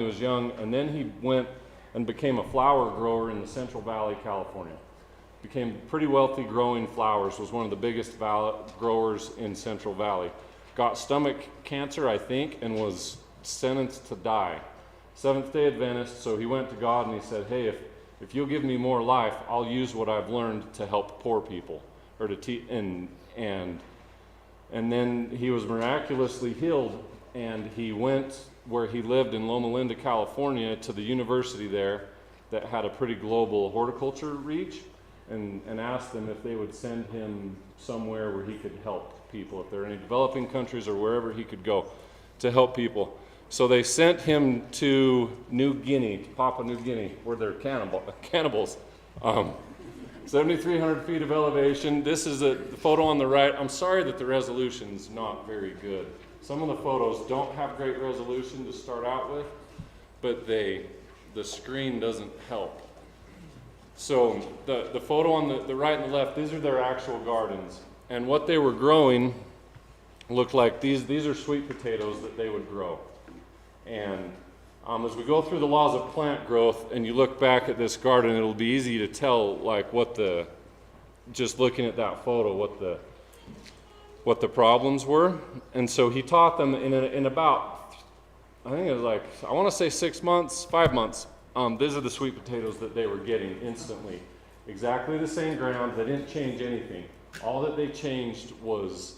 he was young, and then he went and became a flower grower in the Central Valley, California. Became pretty wealthy growing flowers, was one of the biggest growers in Central Valley. Got stomach cancer, I think, and was sentenced to die. Seventh-day Adventist, so he went to God and he said, hey, if you'll give me more life, I'll use what I've learned to help poor people, or to teach, and then he was miraculously healed, and he went where he lived in Loma Linda, California, to the university there that had a pretty global horticulture reach, and asked them if they would send him somewhere where he could help people, if there are any developing countries or wherever he could go to help people. So they sent him to New Guinea, to Papua New Guinea, where they're cannibals. 7,300 feet of elevation. This is the photo on the right. I'm sorry that the resolution's not very good. Some of the photos don't have great resolution to start out with, but the screen doesn't help. So the photo on the right and the left, these are their actual gardens. And what they were growing looked like these are sweet potatoes that they would grow. And as we go through the laws of plant growth and you look back at this garden, it'll be easy to tell, like, just looking at that photo, what the problems were. And so he taught them in about, I think it was like, I want to say 6 months, 5 months. These are the sweet potatoes that they were getting instantly. Exactly the same ground. They didn't change anything. All that they changed was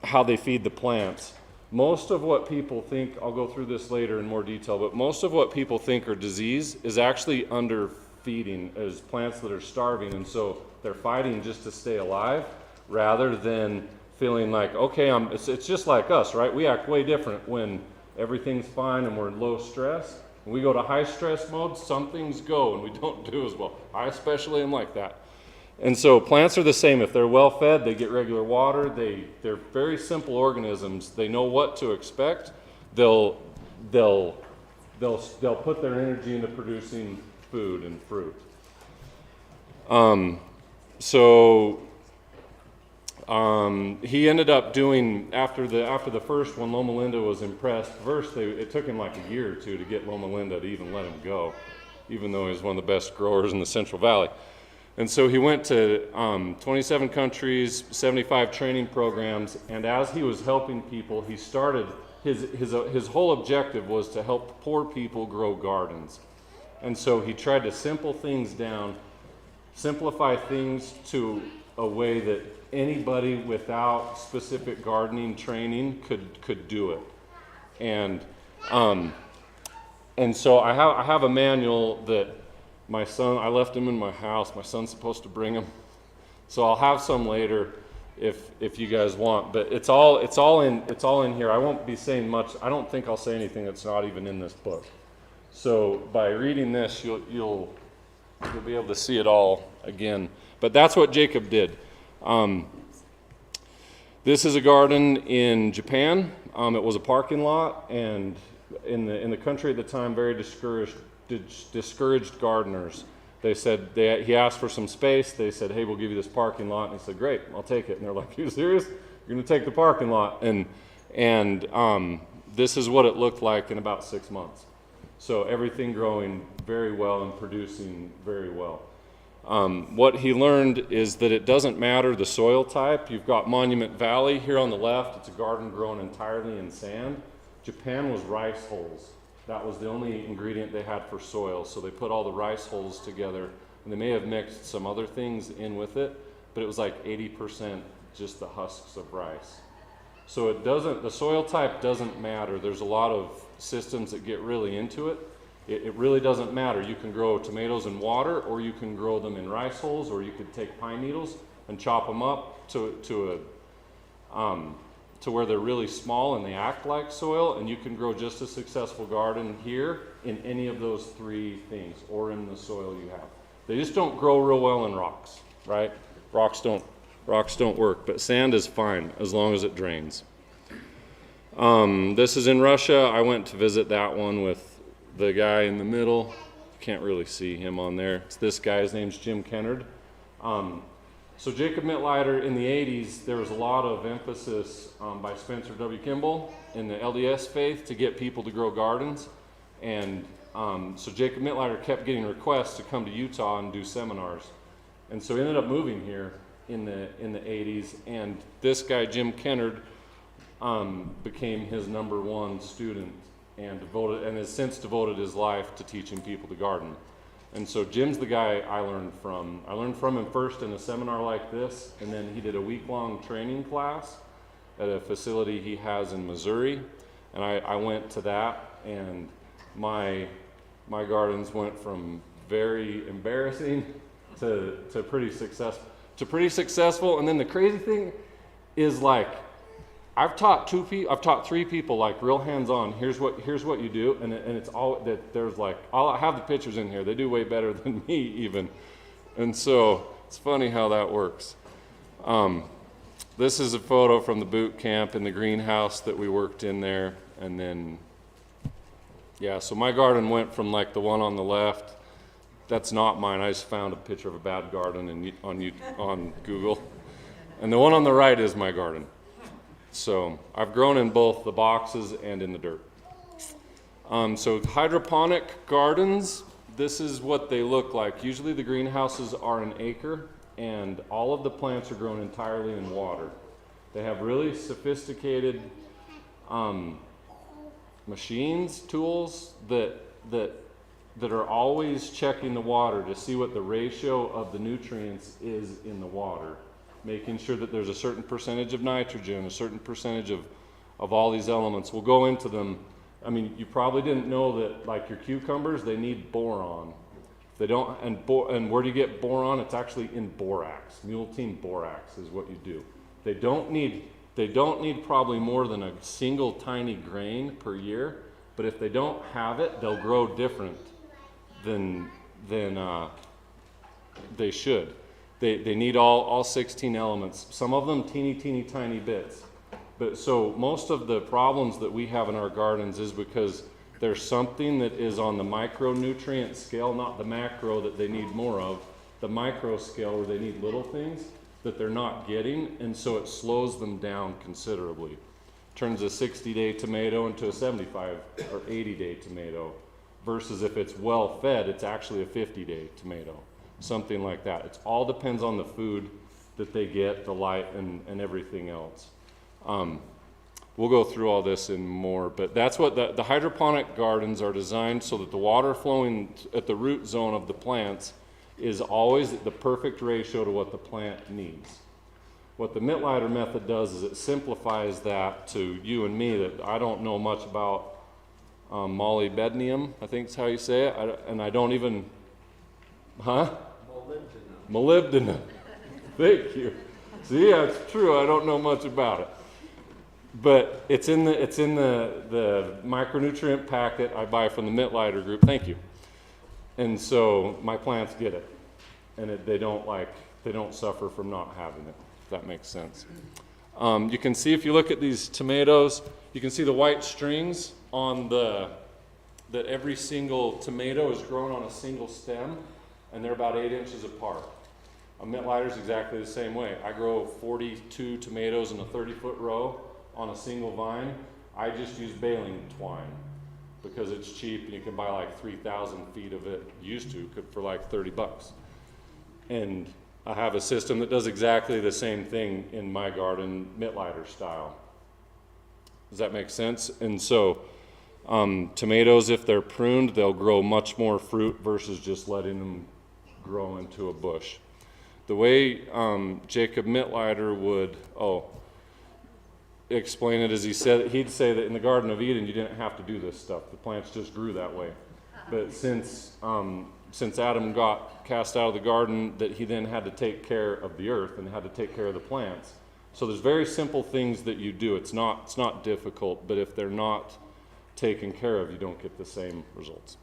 how they feed the plants. Most of what people think, I'll go through this later in more detail, but most of what people think are disease is actually underfeeding, as plants that are starving, and so they're fighting just to stay alive rather than feeling like, okay, it's just like us, right? We act way different when everything's fine and we're in low stress. When we go to high stress mode, some things go and we don't do as well. I especially am like that. And so plants are the same. If they're well fed, they get regular water. They're very simple organisms. They know what to expect. They'll put their energy into producing food and fruit. He ended up doing, after the first one, Loma Linda was impressed. First, it took him like a year or two to get Loma Linda to even let him go, even though he was one of the best growers in the Central Valley. And so he went to 27 countries, 75 training programs, and as he was helping people, he started, his whole objective was to help poor people grow gardens. And so he tried to simplify things to a way that anybody without specific gardening training could do it. And so I have a manual that my son, I left him in my house. My son's supposed to bring him, so I'll have some later if you guys want. But it's all in here. I won't be saying much. I don't think I'll say anything that's not even in this book. So by reading this, you'll be able to see it all again. But that's what Jacob did. This is a garden in Japan. It was a parking lot, and in the country at the time, very discouraged gardeners. They said, he asked for some space. They said, hey, we'll give you this parking lot. And he said, great, I'll take it. And they're like, you serious? You're going to take the parking lot? And this is what it looked like in about 6 months. So everything growing very well and producing very well. What he learned is that it doesn't matter the soil type. You've got Monument Valley here on the left. It's a garden grown entirely in sand. Japan was rice hulls. That was the only ingredient they had for soil. So they put all the rice hulls together, and they may have mixed some other things in with it, but it was like 80% just the husks of rice. So the soil type doesn't matter. There's a lot of systems that get really into it. It really doesn't matter. You can grow tomatoes in water, or you can grow them in rice hulls, or you could take pine needles and chop them up to where they're really small and they act like soil, and you can grow just a successful garden here in any of those three things, or in the soil you have. They just don't grow real well in rocks, right? Rocks don't work, but sand is fine as long as it drains. This is in Russia. I went to visit that one with the guy in the middle. Can't really see him on there. It's this guy. His name's Jim Kennard. So Jacob Mittleider, in the 80s, there was a lot of emphasis by Spencer W. Kimball in the LDS faith to get people to grow gardens. And so Jacob Mittleider kept getting requests to come to Utah and do seminars. And so he ended up moving here in the 80s. And this guy, Jim Kennard, became his #1 student and has since devoted his life to teaching people to garden. And so Jim's the guy I learned from. I learned from him first in a seminar like this, and then he did a week-long training class at a facility he has in Missouri. And I went to that, and my gardens went from very embarrassing to pretty successful. And then the crazy thing is, like, I've taught 3 people, like, real hands-on. Here's what you do, and it's all that. There's like, I have the pictures in here. They do way better than me even, and so it's funny how that works. This is a photo from the boot camp in the greenhouse that we worked in there, and then yeah. So my garden went from, like, the one on the left. That's not mine. I just found a picture of a bad garden on Google, and the one on the right is my garden. So I've grown in both the boxes and in the dirt. So hydroponic gardens, this is what they look like. Usually the greenhouses are an acre, and all of the plants are grown entirely in water. They have really sophisticated machines, tools that are always checking the water to see what the ratio of the nutrients is in the water, making sure that there's a certain percentage of nitrogen, a certain percentage of all these elements. We'll go into them. I mean, you probably didn't know that, like, your cucumbers, they need boron. They don't, and where do you get boron? It's actually in borax. Mule-team borax is what you do. They don't need probably more than a single tiny grain per year, but if they don't have it, they'll grow different than they should. They need all 16 elements, some of them teeny tiny bits. But so most of the problems that we have in our gardens is because there's something that is on the micronutrient scale, not the macro that they need more of, the micro scale where they need little things that they're not getting, and so it slows them down considerably. Turns a 60-day tomato into a 75 or 80-day tomato, versus if it's well fed, it's actually a 50-day tomato. Something like that. It all depends on the food that they get, the light, and everything else. We'll go through all this and more, but that's what the hydroponic gardens are designed so that the water flowing at the root zone of the plants is always the perfect ratio to what the plant needs. What the Mittleider method does is it simplifies that to you and me that I don't know much about molybdenum, I think is how you say it, and I don't even, Molybdenum. Thank you. See, yeah, it's true. I don't know much about it, but it's in the micronutrient packet I buy from the Mittleider group. Thank you. And so my plants get it, and they don't suffer from not having it. If that makes sense. You can see if you look at these tomatoes, you can see the white strings on that every single tomato is grown on a single stem, and they're about 8 inches apart. A Mittleider is exactly the same way. I grow 42 tomatoes in a 30-foot row on a single vine. I just use baling twine because it's cheap and you can buy like 3,000 feet of it, used to, for like $30. And I have a system that does exactly the same thing in my garden, Mittleider style. Does that make sense? And so tomatoes, if they're pruned, they'll grow much more fruit versus just letting them grow into a bush. The way Jacob Mittleider would explain it is he'd say that in the Garden of Eden you didn't have to do this stuff. The plants just grew that way. But since Adam got cast out of the garden, that he then had to take care of the earth and had to take care of the plants. So there's very simple things that you do. It's not difficult, but if they're not taken care of, you don't get the same results.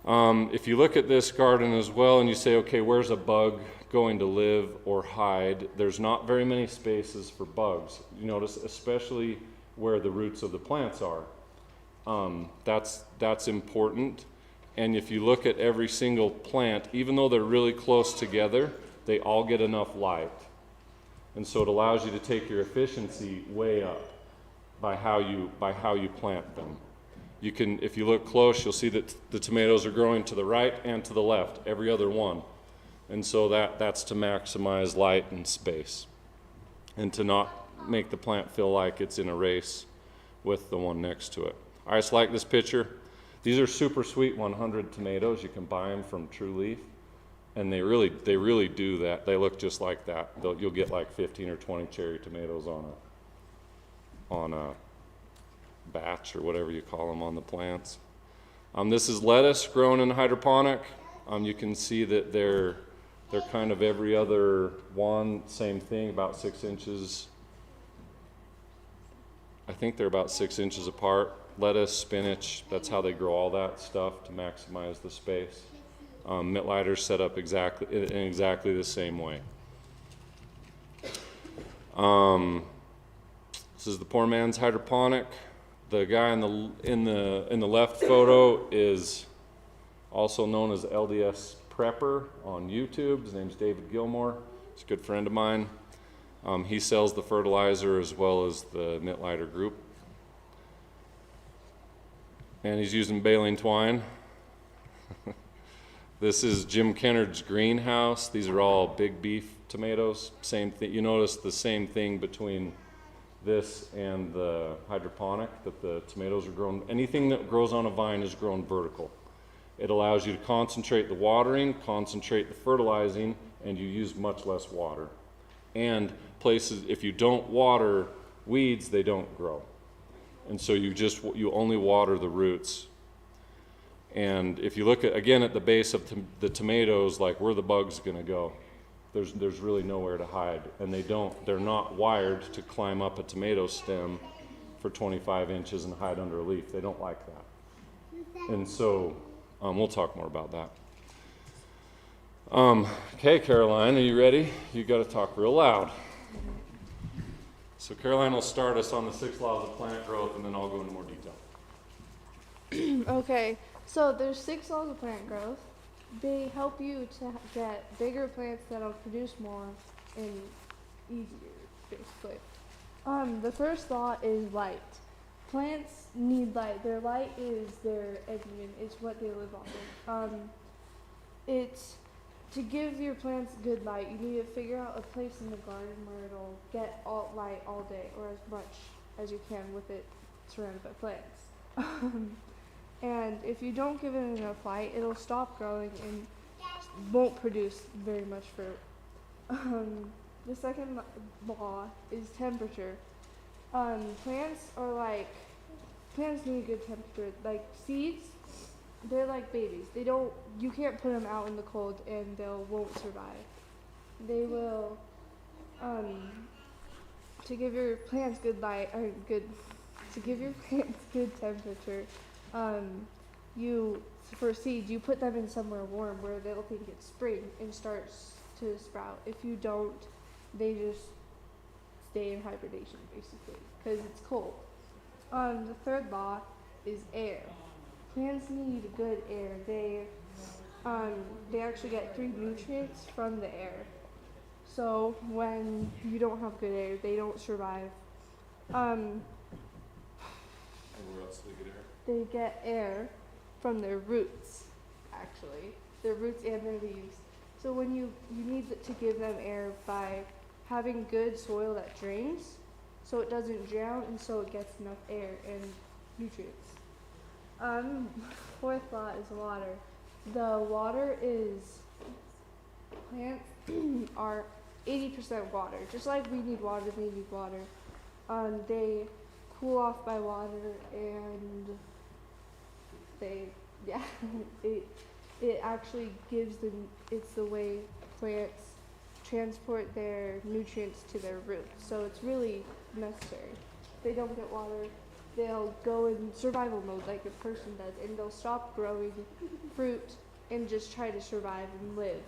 If you look at this garden as well and you say, okay, where's a bug going to live or hide? There's not very many spaces for bugs. You notice, especially where the roots of the plants are. That's important. And if you look at every single plant, even though they're really close together, they all get enough light. And so it allows you to take your efficiency way up by how you plant them. You can, if you look close, you'll see that the tomatoes are growing to the right and to the left, every other one. And so that's to maximize light and space, and to not make the plant feel like it's in a race with the one next to it. I just like this picture. These are super sweet 100 tomatoes. You can buy them from True Leaf, and they really do that. They look just like that. You'll get like 15 or 20 cherry tomatoes on a batch or whatever you call them on the plants. This is lettuce grown in hydroponic. You can see that they're kind of every other one, same thing, about 6 inches. I think they're about 6 inches apart. Lettuce, spinach, that's how they grow all that stuff to maximize the space. Mittleider's set up in exactly the same way. This is the poor man's hydroponic. The guy in the left photo is also known as LDS Prepper on YouTube. His name's David Gilmore. He's a good friend of mine. He sells the fertilizer as well as the Mittleider group. And he's using baling twine. This is Jim Kennard's greenhouse. These are all big beef tomatoes. Same thing. You notice the same thing between this and the hydroponic, that the tomatoes are grown. Anything that grows on a vine is grown vertical. It allows you to concentrate the watering, concentrate the fertilizing, and you use much less water. And places, if you don't water weeds, they don't grow. And so you only water the roots. And if you look again at the base of the tomatoes, like where the bug's gonna go, there's really nowhere to hide. And they're not wired to climb up a tomato stem for 25 inches and hide under a leaf. They don't like that. And so we'll talk more about that. Okay, Caroline, are you ready? You got to talk real loud. So Caroline will start us on the 6 laws of plant growth, and then I'll go into more detail. Okay, so there's 6 laws of plant growth. They help you to get bigger plants that'll produce more and easier, basically. The first law is light. Plants need light. Their light is their engine. It's what they live off of. It's to give your plants good light. You need to figure out a place in the garden where it'll get all light all day, or as much as you can with it surrounded by plants. And if you don't give it enough light, it'll stop growing and won't produce very much fruit. The second law is temperature. Plants need a good temperature. Like seeds, they're like babies. You can't put them out in the cold and they won't survive. They will, to give your plants good light, to give your plants good temperature, for seeds, you put them in somewhere warm where they'll think it's spring and starts to sprout. If you don't, they just stay in hibernation, basically, because it's cold. The third law is air. Plants need good air. They actually get 3 nutrients from the air. So when you don't have good air, they don't survive. And where else do they get air? They get air from their roots, actually. Their roots and their leaves. So when you need to give them air by having good soil that drains, so it doesn't drown and so it gets enough air and nutrients. Fourth law is water. The water is, plants are 80% water. Just like we need water, they need water. They cool off by water, and it actually it's the way plants transport their nutrients to their roots. So it's really necessary. If they don't get water, they'll go in survival mode like a person does, and they'll stop growing fruit and just try to survive and live.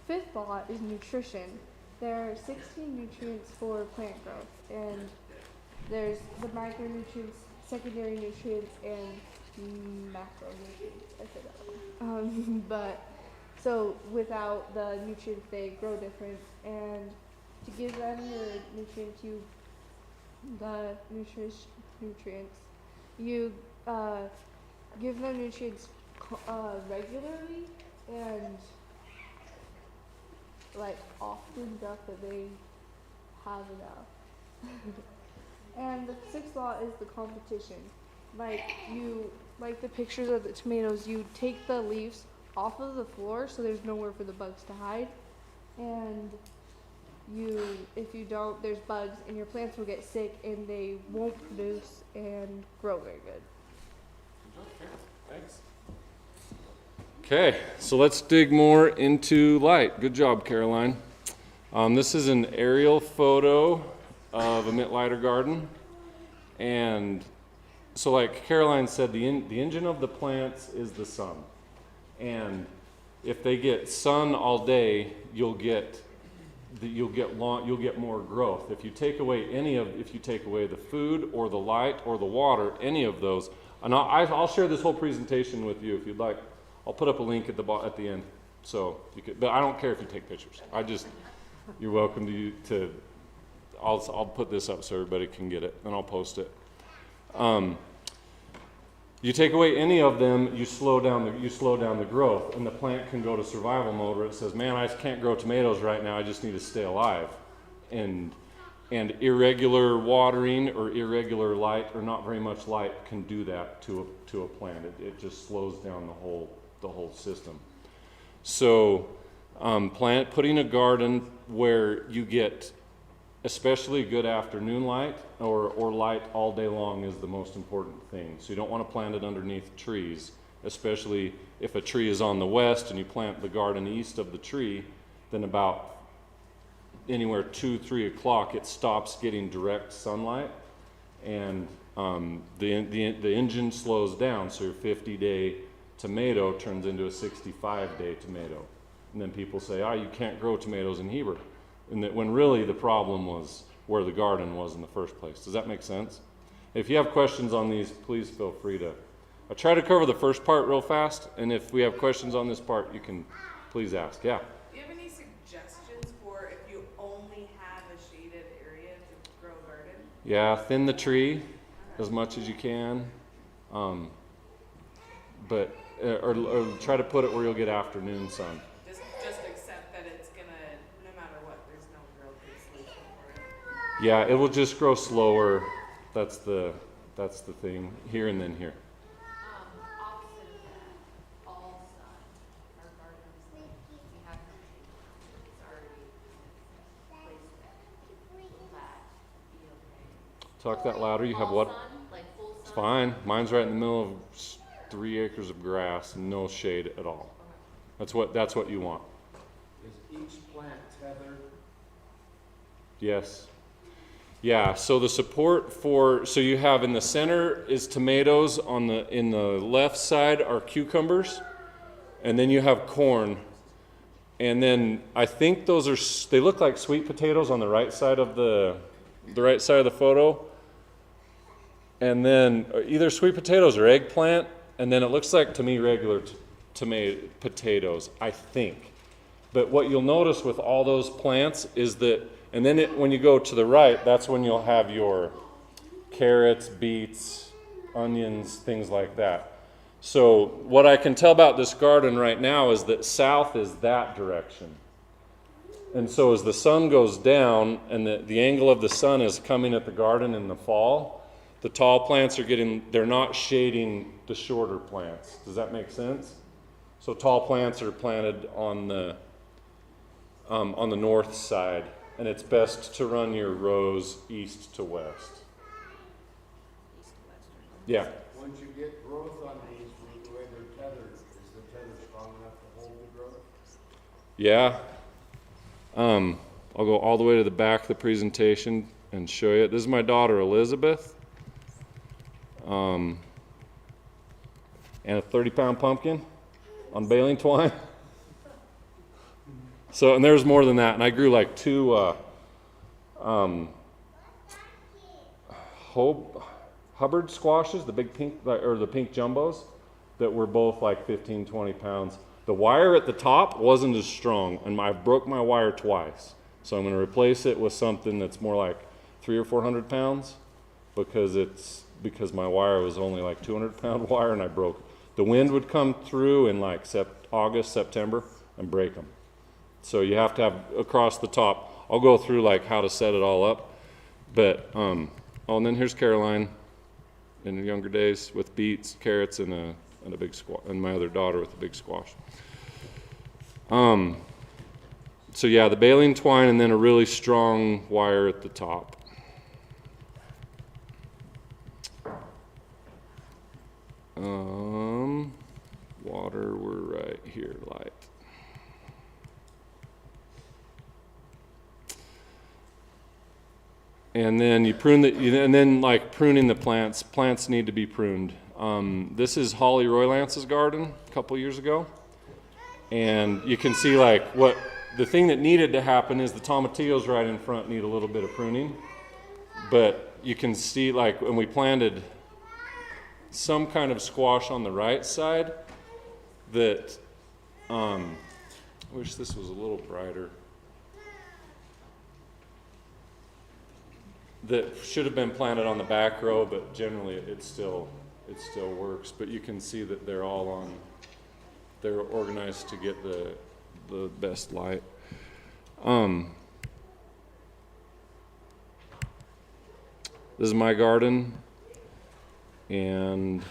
Fifth law is nutrition. There are 16 nutrients for plant growth, and there's the micronutrients, secondary nutrients, and macronutrients. I said that one. But So without the nutrients, they grow different. And to give them your nutrients, nutrients, you give them nutrients regularly and like often enough that they have enough. And the sixth law is the competition. Like the pictures of the tomatoes, you take the leaves off of the floor so there's nowhere for the bugs to hide. And if you don't, there's bugs and your plants will get sick and they won't produce and grow very good. Thanks. Okay, so let's dig more into light. Good job, Caroline. This is an aerial photo of a Mittleider garden. And so like Caroline said, the engine of the plants is the sun. And if they get sun all day, you'll get more growth. If you take away the food or the light or the water, any of those, and I'll share this whole presentation with you if you'd like. I'll put up a link at the end, so you could. But I don't care if you take pictures. You're welcome to. I'll put this up so everybody can get it, and I'll post it. You take away any of them, you slow down the growth, and the plant can go to survival mode where it says, "Man, I can't grow tomatoes right now. I just need to stay alive," and irregular watering or irregular light or not very much light can do that to a plant. It just slows down the whole system. So putting a garden where you get especially good afternoon light or light all day long is the most important thing. So you don't want to plant it underneath trees, especially if a tree is on the west and you plant the garden east of the tree, then about anywhere 2-3 o'clock it stops getting direct sunlight and the engine slows down, so your 50-day tomato turns into a 65-day tomato. And then people say, you can't grow tomatoes in Heber. And that when really the problem was where the garden was in the first place. Does that make sense? If you have questions on these, please feel free to. I try to cover the first part real fast, and if we have questions on this part, you can please ask. Yeah? Do you have any suggestions for if you only have a shaded area to grow a garden? Yeah, thin the tree as much as you can. But or try to put it where you'll get afternoon sun. Just accept that it's gonna, no matter what, there's no real good solution for it. Yeah, it will just grow slower. That's the thing. Here and then here. Opposite of that, all sun. Our gardens, we have no shade. It's already placed there. Will that be okay? Talk that louder. You have All what? sun, like full sun? It's fine. Mine's right in the middle of 3 acres of grass, no shade at all. That's what you want. Is each plant tethered? Yes. Yeah, so the support so you have in the center is tomatoes, in the left side are cucumbers, and then you have corn. And then I think they look like sweet potatoes on the right side of the photo. And then either sweet potatoes or eggplant, and then it looks like to me regular potatoes, I think. But what you'll notice with all those plants is that, and then when you go to the right, that's when you'll have your carrots, beets, onions, things like that. So what I can tell about this garden right now is that south is that direction. And so as the sun goes down and the angle of the sun is coming at the garden in the fall, the tall plants they're not shading the shorter plants. Does that make sense? So tall plants are planted on the north side, and it's best to run your rows east to west. East to western. Yeah. Once you get growth on these, the way they're tethered, is the tether strong enough to hold the growth? Yeah. I'll go all the way to the back of the presentation and show you. This is my daughter Elizabeth. And a 30-pound pumpkin on baling twine. So, and there's more than that. And I grew like two Hubbard squashes, the big pink, or the pink jumbos, that were both like 15, 20 pounds. The wire at the top wasn't as strong, and I broke my wire twice. So I'm going to replace it with something that's more like 300 or 400 pounds because my wire was only like 200-pound wire, and I broke it. The wind would come through in like August, September, and break them. So you have to have across the top. I'll go through like how to set it all up. But, and then here's Caroline in her younger days with beets, carrots, and a big squash, and my other daughter with a big squash. So yeah, the baling twine and then a really strong wire at the top. Water, we're right here, light. And then you prune and then like pruning the plants need to be pruned. This is Holly Roylance's garden a couple years ago. And you can see like the thing that needed to happen is the tomatillos right in front need a little bit of pruning. But you can see like when we planted some kind of squash on the right side that, I wish this was a little brighter, that should have been planted on the back row, but generally it still works. But you can see that they're organized to get the best light. This is my garden, and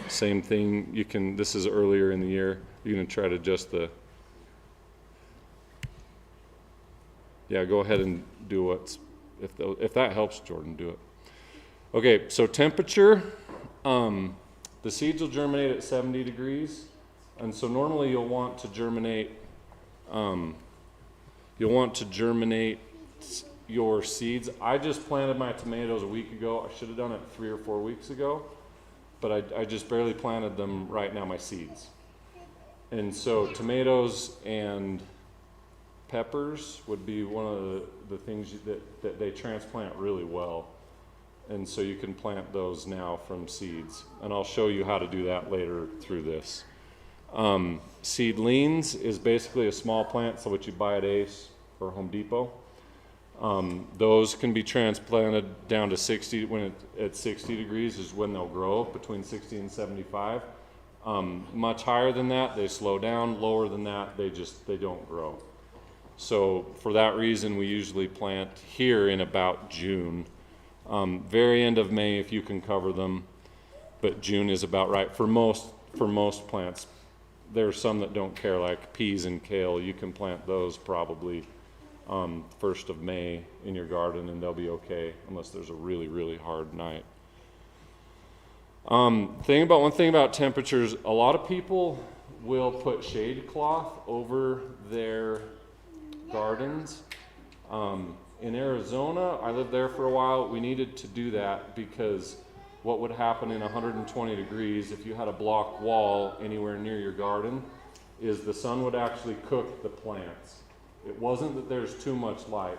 same thing. This is earlier in the year. You're gonna try to adjust go ahead and do if that helps, Jordan, do it. Okay, so temperature. The seeds will germinate at 70 degrees, and so normally you'll want to germinate your seeds. I just planted my tomatoes a week ago. I should have done it 3 or 4 weeks ago, but I just barely planted them right now, my seeds. And so tomatoes and peppers would be one of the things that they transplant really well. And so you can plant those now from seeds. And I'll show you how to do that later through this. Seedlings is basically a small plant, so what you buy at Ace or Home Depot. Those can be transplanted down to 60, at 60 degrees is when they'll grow, between 60 and 75. Much higher than that, they slow down. Lower than that, they don't grow. So for that reason, we usually plant here in about June. Very end of May if you can cover them, but June is about right for most plants. There are some that don't care, like peas and kale. You can plant those probably 1st of May in your garden, and they'll be okay unless there's a really, really hard night. One thing about temperatures, a lot of people will put shade cloth over their gardens. In Arizona, I lived there for a while, we needed to do that because what would happen in 120 degrees if you had a block wall anywhere near your garden is the sun would actually cook the plants. It wasn't that there's too much light.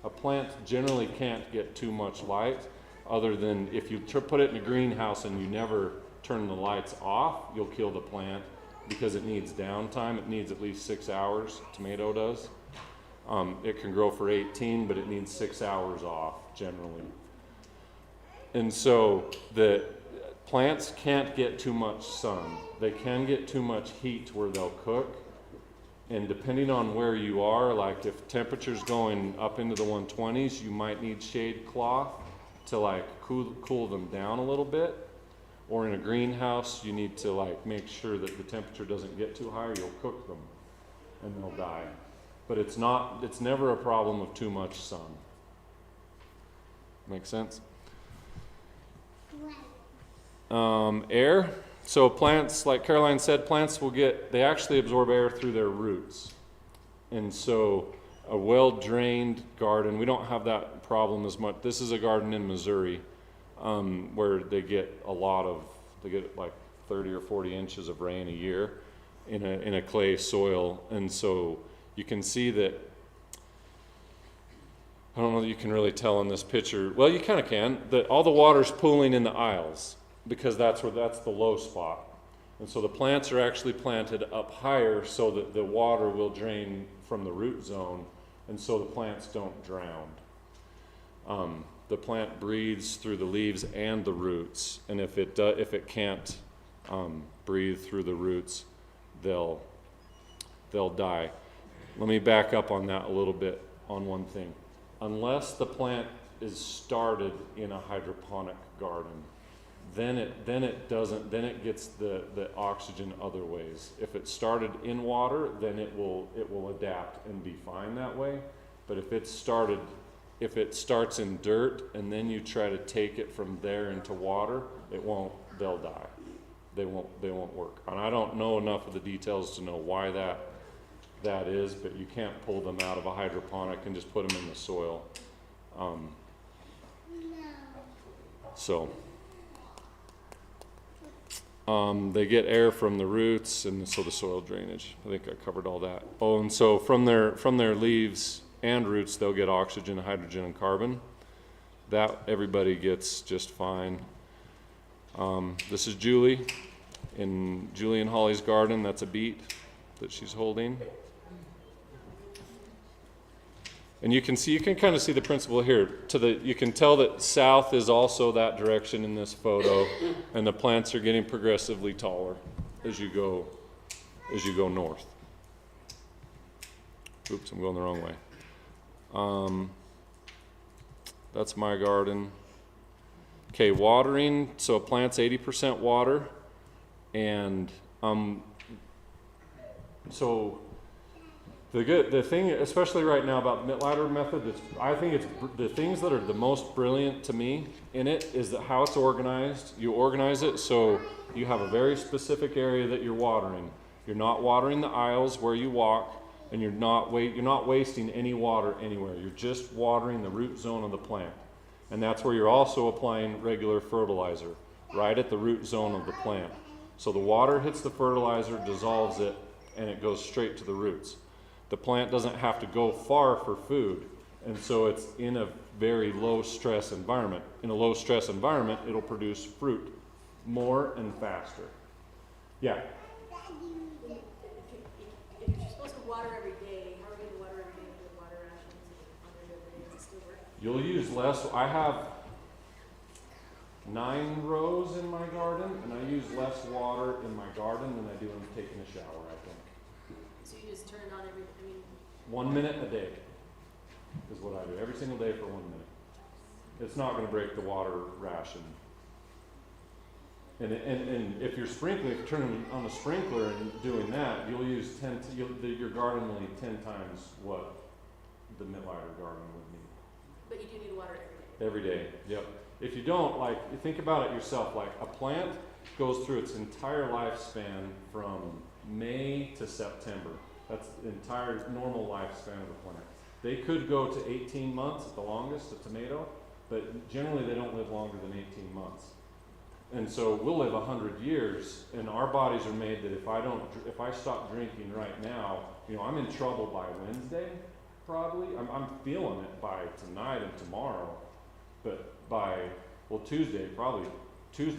A plant generally can't get too much light, other than if you put it in a greenhouse and you never turn the lights off, you'll kill the plant because it needs downtime. It needs at least 6 hours, tomato does. It can grow for 18, but it needs 6 hours off generally. And so the plants can't get too much sun. They can get too much heat where they'll cook. And depending on where you are, like if temperature's going up into the 120s, you might need shade cloth to like cool them down a little bit. Or in a greenhouse, you need to like make sure that the temperature doesn't get too high, or you'll cook them and they'll die. But it's never a problem of too much sun. Make sense? Air. So plants, like Caroline said, they actually absorb air through their roots. And so a well-drained garden, we don't have that problem as much. This is a garden in Missouri where they get like 30 or 40 inches of rain a year in a clay soil. And so you can see that, I don't know that you can really tell in this picture. Well, you kind of can, that all the water's pooling in the aisles because that's the low spot. And so the plants are actually planted up higher so that the water will drain from the root zone, and so the plants don't drown. The plant breathes through the leaves and the roots, and if it can't breathe through the roots, they'll die. Let me back up on that a little bit on one thing. Unless the plant is started in a hydroponic garden, then it gets the oxygen other ways. If it started in water, then it will adapt and be fine that way. But if it starts in dirt and then you try to take it from there into water, they'll die. They won't work. And I don't know enough of the details to know why that is, but you can't pull them out of a hydroponic and just put them in the soil. They get air from the roots, and so the soil drainage. I think I covered all that. Oh, and so from their leaves and roots, they'll get oxygen, hydrogen, and carbon. That everybody gets just fine. This is Julie in Julie and Holly's garden. That's a beet that she's holding. And you can kind of see the principle here. You can tell that south is also that direction in this photo, and the plants are getting progressively taller as you go north. Oops, I'm going the wrong way. That's my garden. Okay, watering. So a plant's 80% water, and so the thing, especially right now about the Mittleider method, I think it's the things that are the most brilliant to me in it is that how it's organized. You organize it so you have a very specific area that you're watering. You're not watering the aisles where you walk, and you're not wasting any water anywhere. You're just watering the root zone of the plant. And that's where you're also applying regular fertilizer, right at the root zone of the plant. So the water hits the fertilizer, dissolves it, and it goes straight to the roots. The plant doesn't have to go far for food, and so it's in a very low stress environment. In a low stress environment, it'll produce fruit more and faster. Yeah? If you're supposed to water every day, how are you going to water every day with water rations and other days? Does it still work? You'll use less. I have 9 rows in my garden, and I use less water in my garden than I do when I'm taking a shower, I think. So you just turn it on 1 minute a day is what I do. Every single day for 1 minute. It's not going to break the water ration. And if you're sprinkling, if you're turning on a sprinkler and doing that, you'll use your garden will need 10 times what the Mittleider garden would need. But you do need water every day. Every day, yep. If you don't, you think about it yourself, a plant goes through its entire lifespan from May to September. That's the entire normal lifespan of a plant. They could go to 18 months at the longest, a tomato, but generally they don't live longer than 18 months. And so we'll live 100 years, and our bodies are made that if I stop drinking right now, I'm in trouble by Wednesday, probably. I'm feeling it by tonight and tomorrow, but by Tuesday,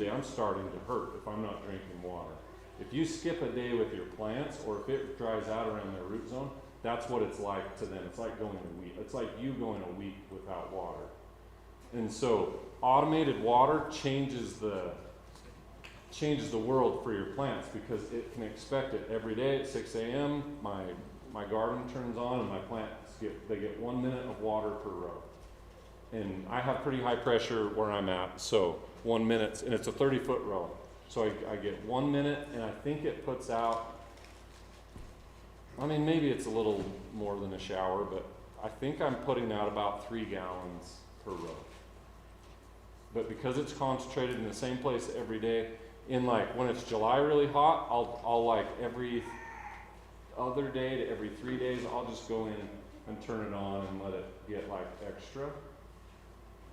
I'm starting to hurt if I'm not drinking water. If you skip a day with your plants, or if it dries out around their root zone, that's what it's like to them. It's like going a week. It's like you going a week without water. And so automated water changes the world for your plants, because it can expect it every day at 6 a.m. My garden turns on, and my plants get 1 minute of water per row. And I have pretty high pressure where I'm at, so 1 minute, and it's a 30-foot row. So I get 1 minute, and I think it puts out, maybe it's a little more than a shower, but I think I'm putting out about 3 gallons per row. But because it's concentrated in the same place every day, when it's July really hot, I'll every other day to every 3 days, I'll just go in and turn it on and let it get extra.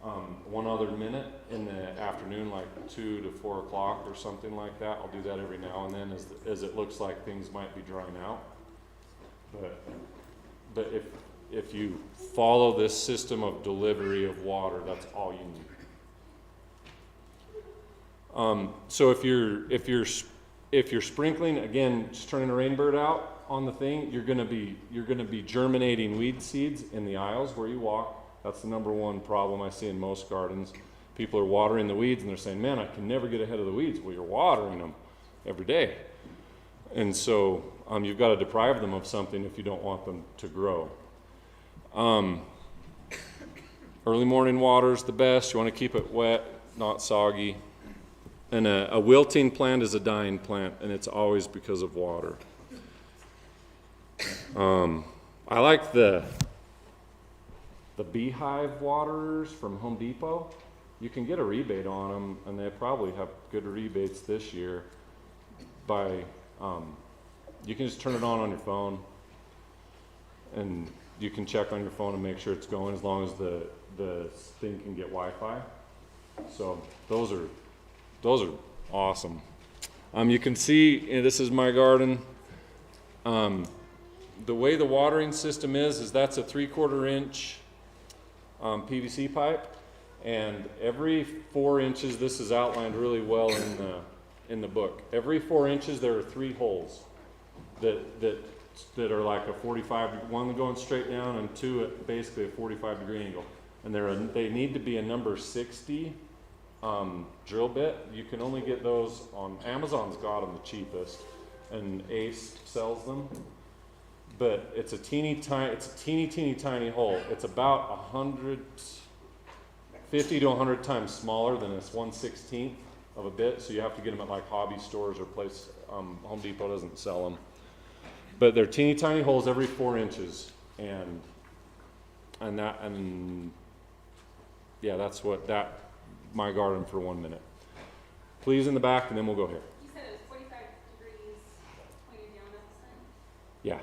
1 other minute in the afternoon, 2 to 4 o'clock or something like that. I'll do that every now and then as it looks like things might be drying out. But if you follow this system of delivery of water, that's all you need. So if you're if you're sprinkling, again, just turning a rainbird out on the thing, you're gonna be germinating weed seeds in the aisles where you walk. That's the number one problem I see in most gardens. People are watering the weeds and they're saying, man, I can never get ahead of the weeds. Well, you're watering them every day. And so you've got to deprive them of something if you don't want them to grow. Early morning water is the best. You want to keep it wet, not soggy. And a wilting plant is a dying plant, and it's always because of water. I like the beehive waterers from Home Depot. You can get a rebate on them, and they probably have good rebates this year. You can just turn it on your phone, and you can check on your phone and make sure it's going as long as the thing can get Wi-Fi. So those are awesome. You can see, this is my garden. The way the watering system is that's a 3/4 inch PVC pipe, and every 4 inches, this is outlined really well in the book. Every 4 inches there are 3 holes that are like a 45, one going straight down and 2 at basically a 45-degree angle. And they need to be a number 60 drill bit. You can only get those on Amazon's got them the cheapest, and Ace sells them. But it's a teeny tiny hole. It's about 50 to 100 times smaller than this 1/16 of a bit. So you have to get them at like hobby stores or place. Home Depot doesn't sell them. But they're teeny tiny holes every 4 inches, and yeah, that's my garden for 1 minute. Please in the back, and then we'll go here. You said it was 45 degrees pointed down at the sun? Yeah.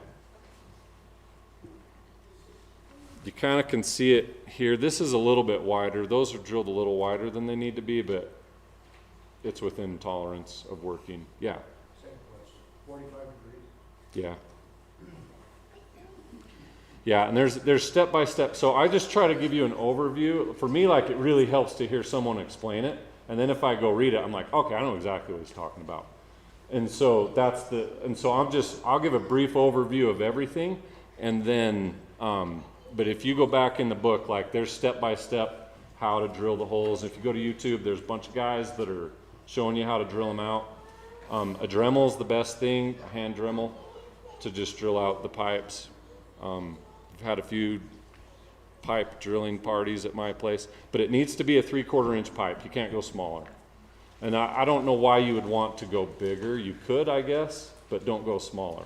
You kind of can see it here. This is a little bit wider. Those are drilled a little wider than they need to be, but it's within tolerance of working. Yeah. Same question. 45 degrees. Yeah. Yeah, and there's step by step. So I just try to give you an overview. For me, like, it really helps to hear someone explain it. And then if I go read it, I'm like, okay, I know exactly what he's talking about. And so I'll give a brief overview of everything. And then, but if you go back in the book, like, there's step by step how to drill the holes. If you go to YouTube, there's a bunch of guys that are showing you how to drill them out. A Dremel's the best thing, a hand Dremel, to just drill out the pipes. I've had a few pipe drilling parties at my place, but it needs to be a 3/4 inch pipe. You can't go smaller. And I don't know why you would want to go bigger. You could, I guess, but don't go smaller.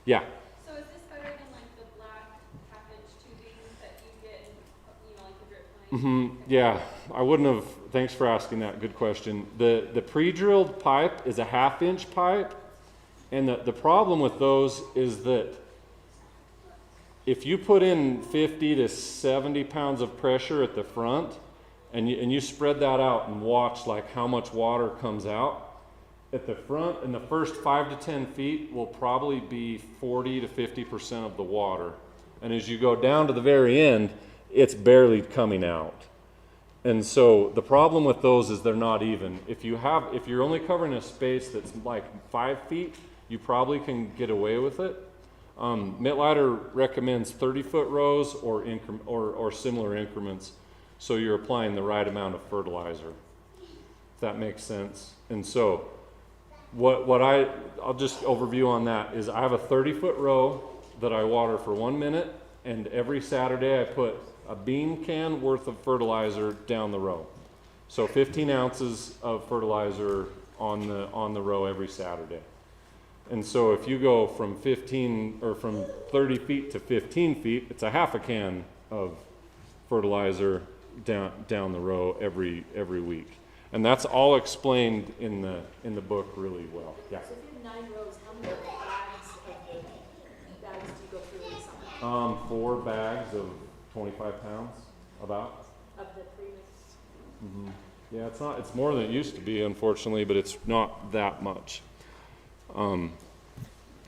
Yeah. So is this better than like the black half-inch tubing that you get in, like the drip line? Yeah, I wouldn't have, thanks for asking that, good question. The pre-drilled pipe is a 1/2 inch pipe, and the problem with those is that if you put in 50 to 70 pounds of pressure at the front, and you spread that out and watch like how much water comes out, at the front, in the first 5 to 10 feet will probably be 40 to 50% of the water. And as you go down to the very end, it's barely coming out. And so the problem with those is they're not even. If you're only covering a space that's like 5 feet, you probably can get away with it. Mittleider recommends 30-foot rows or similar increments, so you're applying the right amount of fertilizer, if that makes sense. And so I'll just overview on that is I have a 30-foot row that I water for 1 minute, and every Saturday I put a bean can worth of fertilizer down the row. So 15 ounces of fertilizer on the row every Saturday. And so if you go from 30 feet to 15 feet, it's a 1/2 can of fertilizer down the row every week. And that's all explained in the book really well. Yeah. So if you have 9 rows, how many bags do you go through in summer? 4 bags of 25 pounds, about. Of the premix? Yeah, it's more than it used to be, unfortunately, but it's not that much.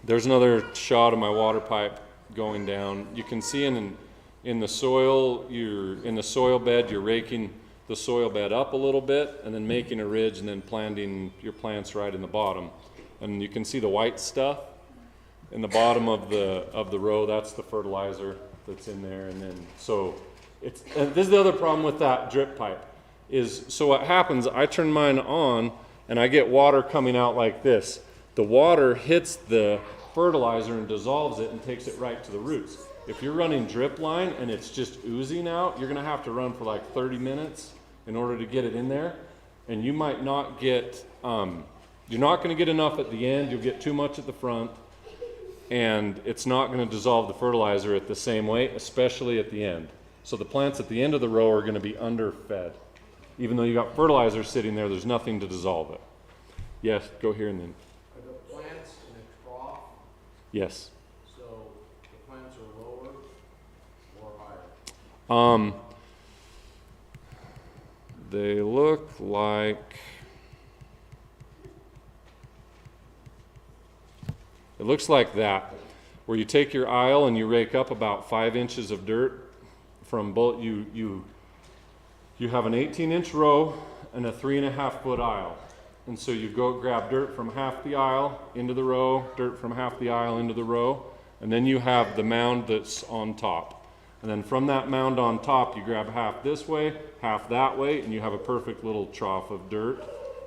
There's another shot of my water pipe going down. You can see in the soil, in the soil bed, you're raking the soil bed up a little bit and then making a ridge and then planting your plants right in the bottom. and you can see the white stuff in the bottom of the row. That's the fertilizer that's in there. And then so and this is the other problem with that drip pipe is, so what happens, I turn mine on and I get water coming out like this. The water hits the fertilizer and dissolves it and takes it right to the roots. If you're running drip line and it's just oozing out, you're going to have to run for like 30 minutes in order to get it in there. And you might not get, you're not going to get enough at the end. You'll get too much at the front. And it's not going to dissolve the fertilizer at the same way, especially at the end. So the plants at the end of the row are going to be underfed. Even though you got fertilizer sitting there, there's nothing to dissolve it. Yes, go here and then. Are the plants in a trough, Yes. so the plants are lower or higher? They look like, it looks like that, where you take your aisle and you rake up about 5 inches of dirt from both. You have an 18-inch row and a 3.5 foot aisle, and so you go grab dirt from half the aisle into the row, dirt from half the aisle into the row, and then you have the mound that's on top. And then from that mound on top, you grab half this way, half that way, and you have a perfect little trough of dirt.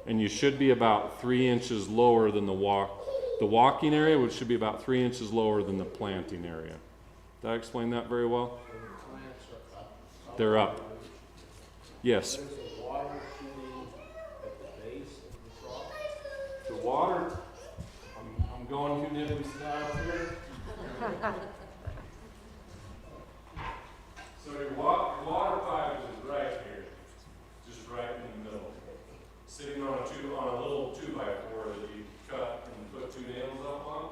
And you should be about 3 inches lower than the walking area, which should be about 3 inches lower than the planting area. Did I explain that very well? So the plants are up. They're up. Yes. There's the water shooting at the base of the trough. The water, I'm going to Niven style here. So your water pipe is right here, just right in the middle, sitting on a little 2x4 that you cut and put 2 nails up on,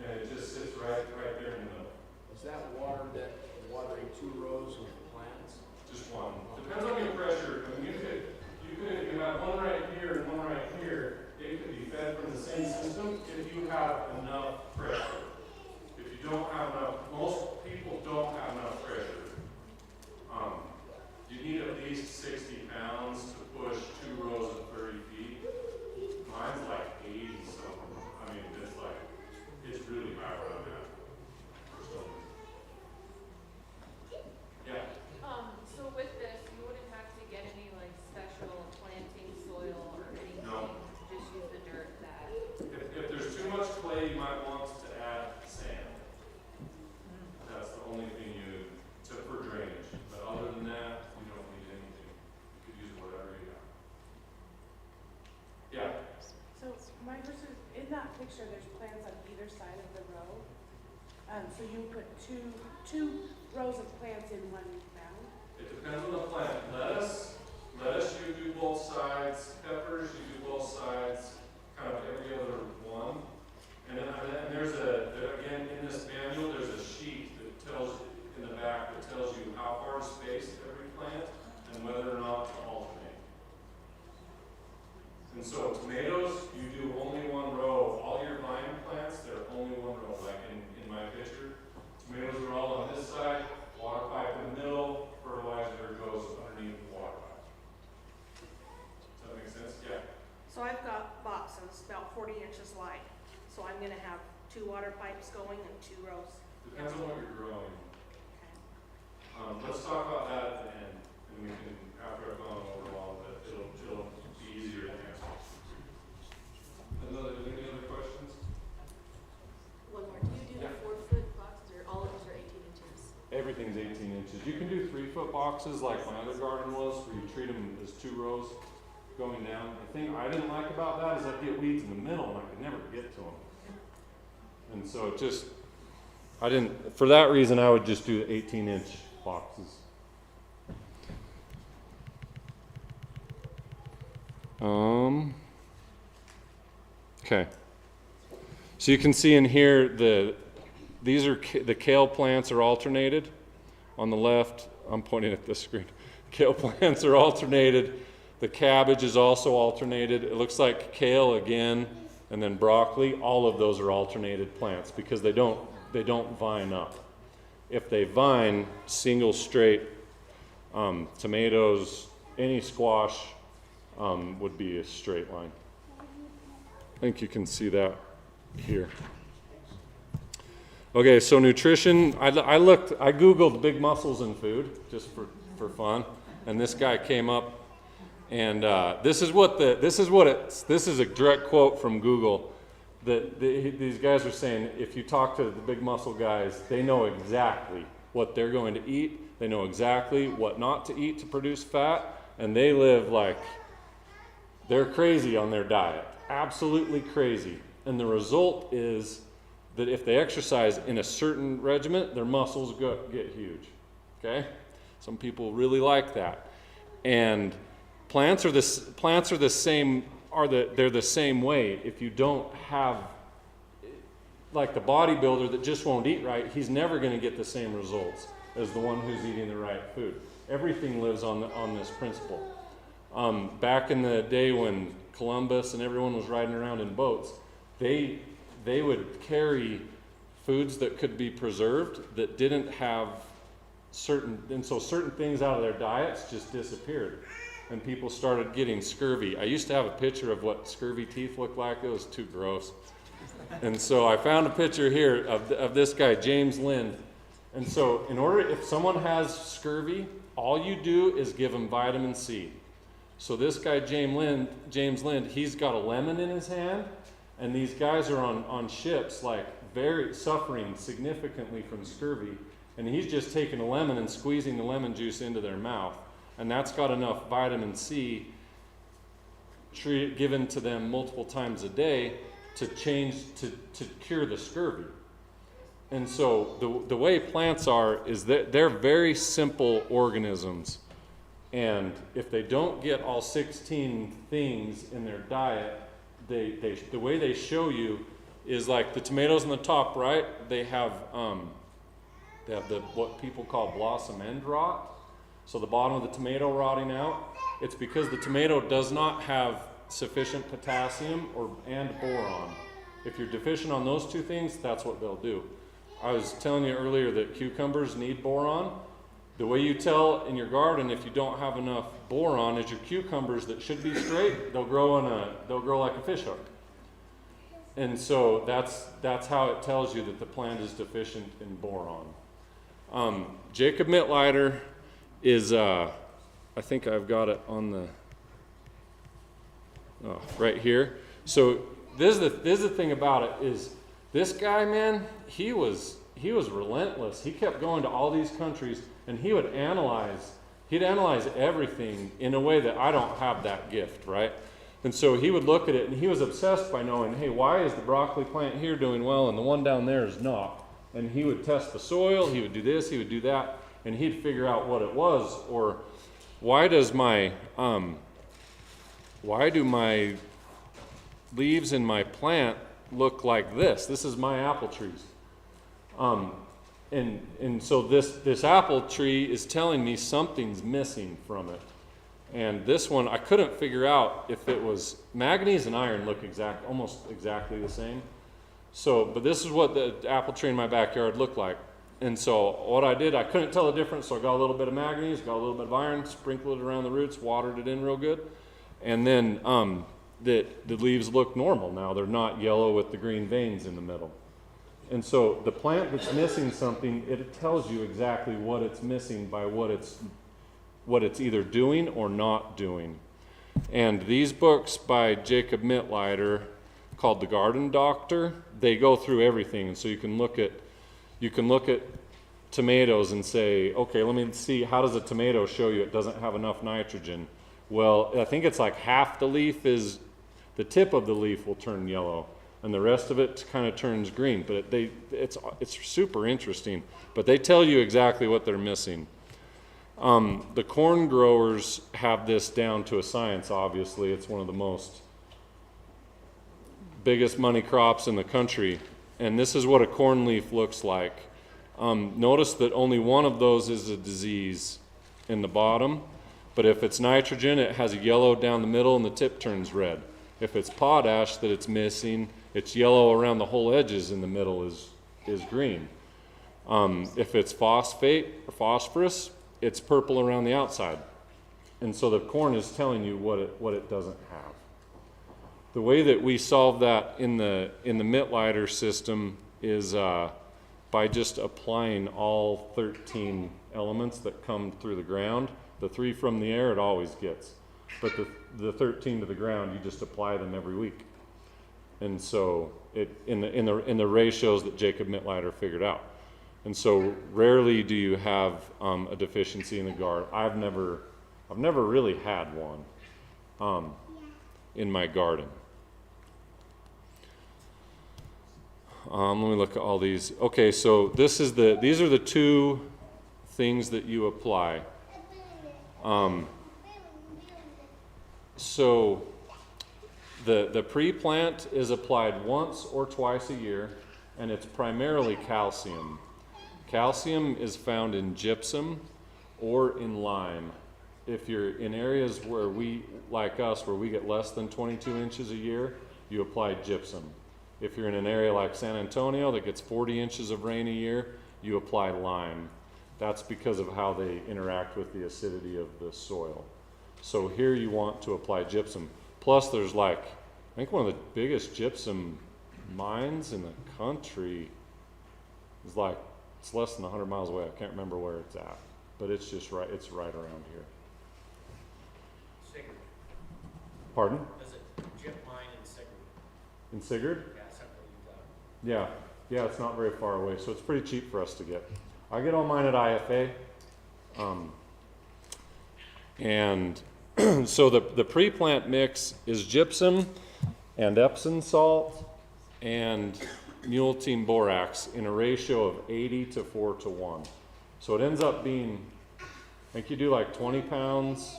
and it just sits right there in the middle. Is that water that watering 2 rows of plants? Just one. Depends on your pressure. I mean, you could if you have one right here and one right here, it could be fed from the same system if you have enough pressure. If you don't have enough, most people don't have enough pressure. You need at least 60 pounds to push 2 rows of 30 feet. Mine's like 80 something. I mean, it's really high around that. Yeah. So with this, you wouldn't have to get any like special planting soil or anything? No. Just use the dirt that. If there's too much clay, you might want to add sand. That's the only thing for drainage. But other than that, you don't need anything. You could use whatever you got. Yeah. So my question is, in that picture, there's plants on either side of the row. So you put two rows of plants in one mound? It depends on the plant. Lettuce you do both sides. Peppers you do both sides. Kind of every other one. And then again in this manual there's a sheet that tells in the back that tells you how far to space every plant and whether or not to alternate. And so tomatoes, you do only one row. All your vine plants, they're only one row. Like in my picture, tomatoes are all on this side, water pipe in the middle, fertilizer goes underneath the water pipe. Does that make sense? Yeah. So I've got boxes about 40 inches wide. So I'm gonna have 2 water pipes going and 2 rows. Depends on what you're growing. Okay. Let's talk about that at the end, and we can, after I've gone over all of it, it'll be easier to answer. Any other questions? One more. Do you do the 4-foot boxes or all of those are 18 inches? Everything's 18 inches. You can do 3-foot boxes like my other garden was, where you treat them as 2 rows going down. The thing I didn't like about that is I'd get weeds in the middle and I could never get to them. And so for that reason, I would just do 18-inch boxes. Okay. So you can see in here the kale plants are alternated. On the left, I'm pointing at this screen. Kale plants are alternated. The cabbage is also alternated. It looks like kale again, and then broccoli. All of those are alternated plants because they don't vine up. If they vine, single straight tomatoes, any squash would be a straight line. I think you can see that here. Okay, so nutrition, I Googled big muscles in food, just for fun, and this guy came up, and this is a direct quote from Google, that these guys are saying, if you talk to the big muscle guys, they know exactly what they're going to eat, they know exactly what not to eat to produce fat, and they live like, they're crazy on their diet, absolutely crazy, and the result is that if they exercise in a certain regimen, their muscles get huge, okay? Some people really like that. And plants are the same, they're the same way. If you don't have, like the bodybuilder that just won't eat right, he's never gonna get the same results as the one who's eating the right food. Everything lives on this principle. Back in the day when Columbus and everyone was riding around in boats, they would carry foods that could be preserved that didn't have certain things out of their diets just disappeared. And people started getting scurvy. I used to have a picture of what scurvy teeth looked like. It was too gross. And so I found a picture here of this guy, James Lind. And so if someone has scurvy, all you do is give them vitamin C. So this guy, James Lind, he's got a lemon in his hand, and these guys are on ships, like very suffering significantly from scurvy, and he's just taking a lemon and squeezing the lemon juice into their mouth, and that's got enough vitamin C given to them multiple times a day to cure the scurvy. And so the way plants are is that they're very simple organisms, and if they don't get all 16 things in their diet, the way they show you is like the tomatoes on the top right, they have what people call blossom end rot. So the bottom of the tomato rotting out, it's because the tomato does not have sufficient potassium and boron. If you're deficient on those two things, that's what they'll do. I was telling you earlier that cucumbers need boron. The way you tell in your garden if you don't have enough boron is your cucumbers that should be straight, they'll grow like a fish hook. And so that's how it tells you that the plant is deficient in boron. Jacob Mittleider is, I think I've got it on right here. So this is the thing about it is this guy, man, he was relentless. He kept going to all these countries, and he'd analyze everything in a way that I don't have that gift, right? And so he would look at it, and he was obsessed by knowing, hey, why is the broccoli plant here doing well and the one down there is not? And he would test the soil, he would do this, he would do that, and he'd figure out what it was, or why do my leaves in my plant look like this? This is my apple trees. And so this apple tree is telling me something's missing from it. And this one, I couldn't figure out if it was manganese and iron look almost exactly the same. So, but this is what the apple tree in my backyard looked like. And so what I did, I couldn't tell the difference, so I got a little bit of manganese, got a little bit of iron, sprinkled it around the roots, watered it in real good. And then the leaves look normal now. They're not yellow with the green veins in the middle. And so the plant that's missing something, it tells you exactly what it's missing by what it's either doing or not doing. And these books by Jacob Mittleider called The Garden Doctor, they go through everything. And so you can look at tomatoes and say, okay, let me see, how does a tomato show you it doesn't have enough nitrogen? Well, I think it's like half the tip of the leaf will turn yellow, and the rest of it kind of turns green. But it's super interesting. But they tell you exactly what they're missing. The corn growers have this down to a science, obviously. It's one of the biggest money crops in the country. And this is what a corn leaf looks like. Notice that only one of those is a disease in the bottom. But if it's nitrogen, it has a yellow down the middle and the tip turns red. If it's potash that it's missing, it's yellow around the whole edges and the middle is green. If it's phosphate or phosphorus, it's purple around the outside. And so the corn is telling you what it doesn't have. The way that we solve that in the Mittleider system is by just applying all 13 elements that come through the ground. The 3 from the air it always gets, but the 13 to the ground, you just apply them every week. And so in the ratios that Jacob Mittleider figured out. And so rarely do you have a deficiency in the garden. I've never really had one in my garden. Let me look at all these. Okay, so these are the 2 things that you apply. So the pre-plant is applied once or twice a year, and it's primarily calcium. Calcium is found in gypsum or in lime. If you're in areas where like us, where we get less than 22 inches a year, you apply gypsum. If you're in an area like San Antonio that gets 40 inches of rain a year, you apply lime. That's because of how they interact with the acidity of the soil. So here you want to apply gypsum. Plus there's I think one of the biggest gypsum mines in the country is it's less than 100 miles away. I can't remember where it's at, but it's just right, it's right around here. Sigurd. Pardon? There's a gyp mine in Sigurd. In Sigurd? Yeah, something like that. Yeah, it's not very far away, so it's pretty cheap for us to get. I get all mine at IFA. And so the pre-plant mix is gypsum and Epsom salt and mule team borax in a ratio of 80 to 4 to 1. So it ends up being, I think you do 20 pounds,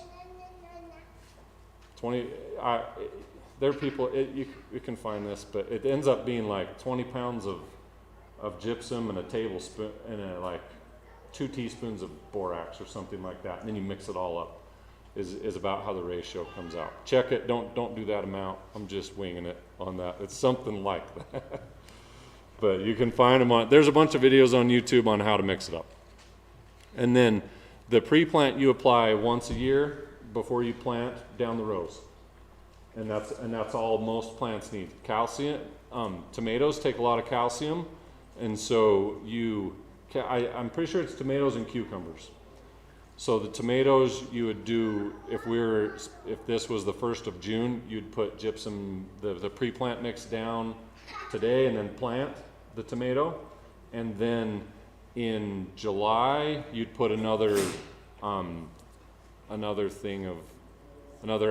there are people, you can find this, but it ends up being 20 pounds of gypsum and a tablespoon and 2 teaspoons of borax or something like that, and then you mix it all up. Is about how the ratio comes out. Check it. Don't do that amount. I'm just winging it on that. It's something like that. But you can find them there's a bunch of videos on YouTube on how to mix it up. And then the pre-plant you apply once a year before you plant down the rows. And that's all most plants need. Calcium. Tomatoes take a lot of calcium, and so I'm pretty sure it's tomatoes and cucumbers. So the tomatoes you would do, if this was the 1st of June, you'd put gypsum, the pre-plant mix down today and then plant the tomato. And then in July, you'd put another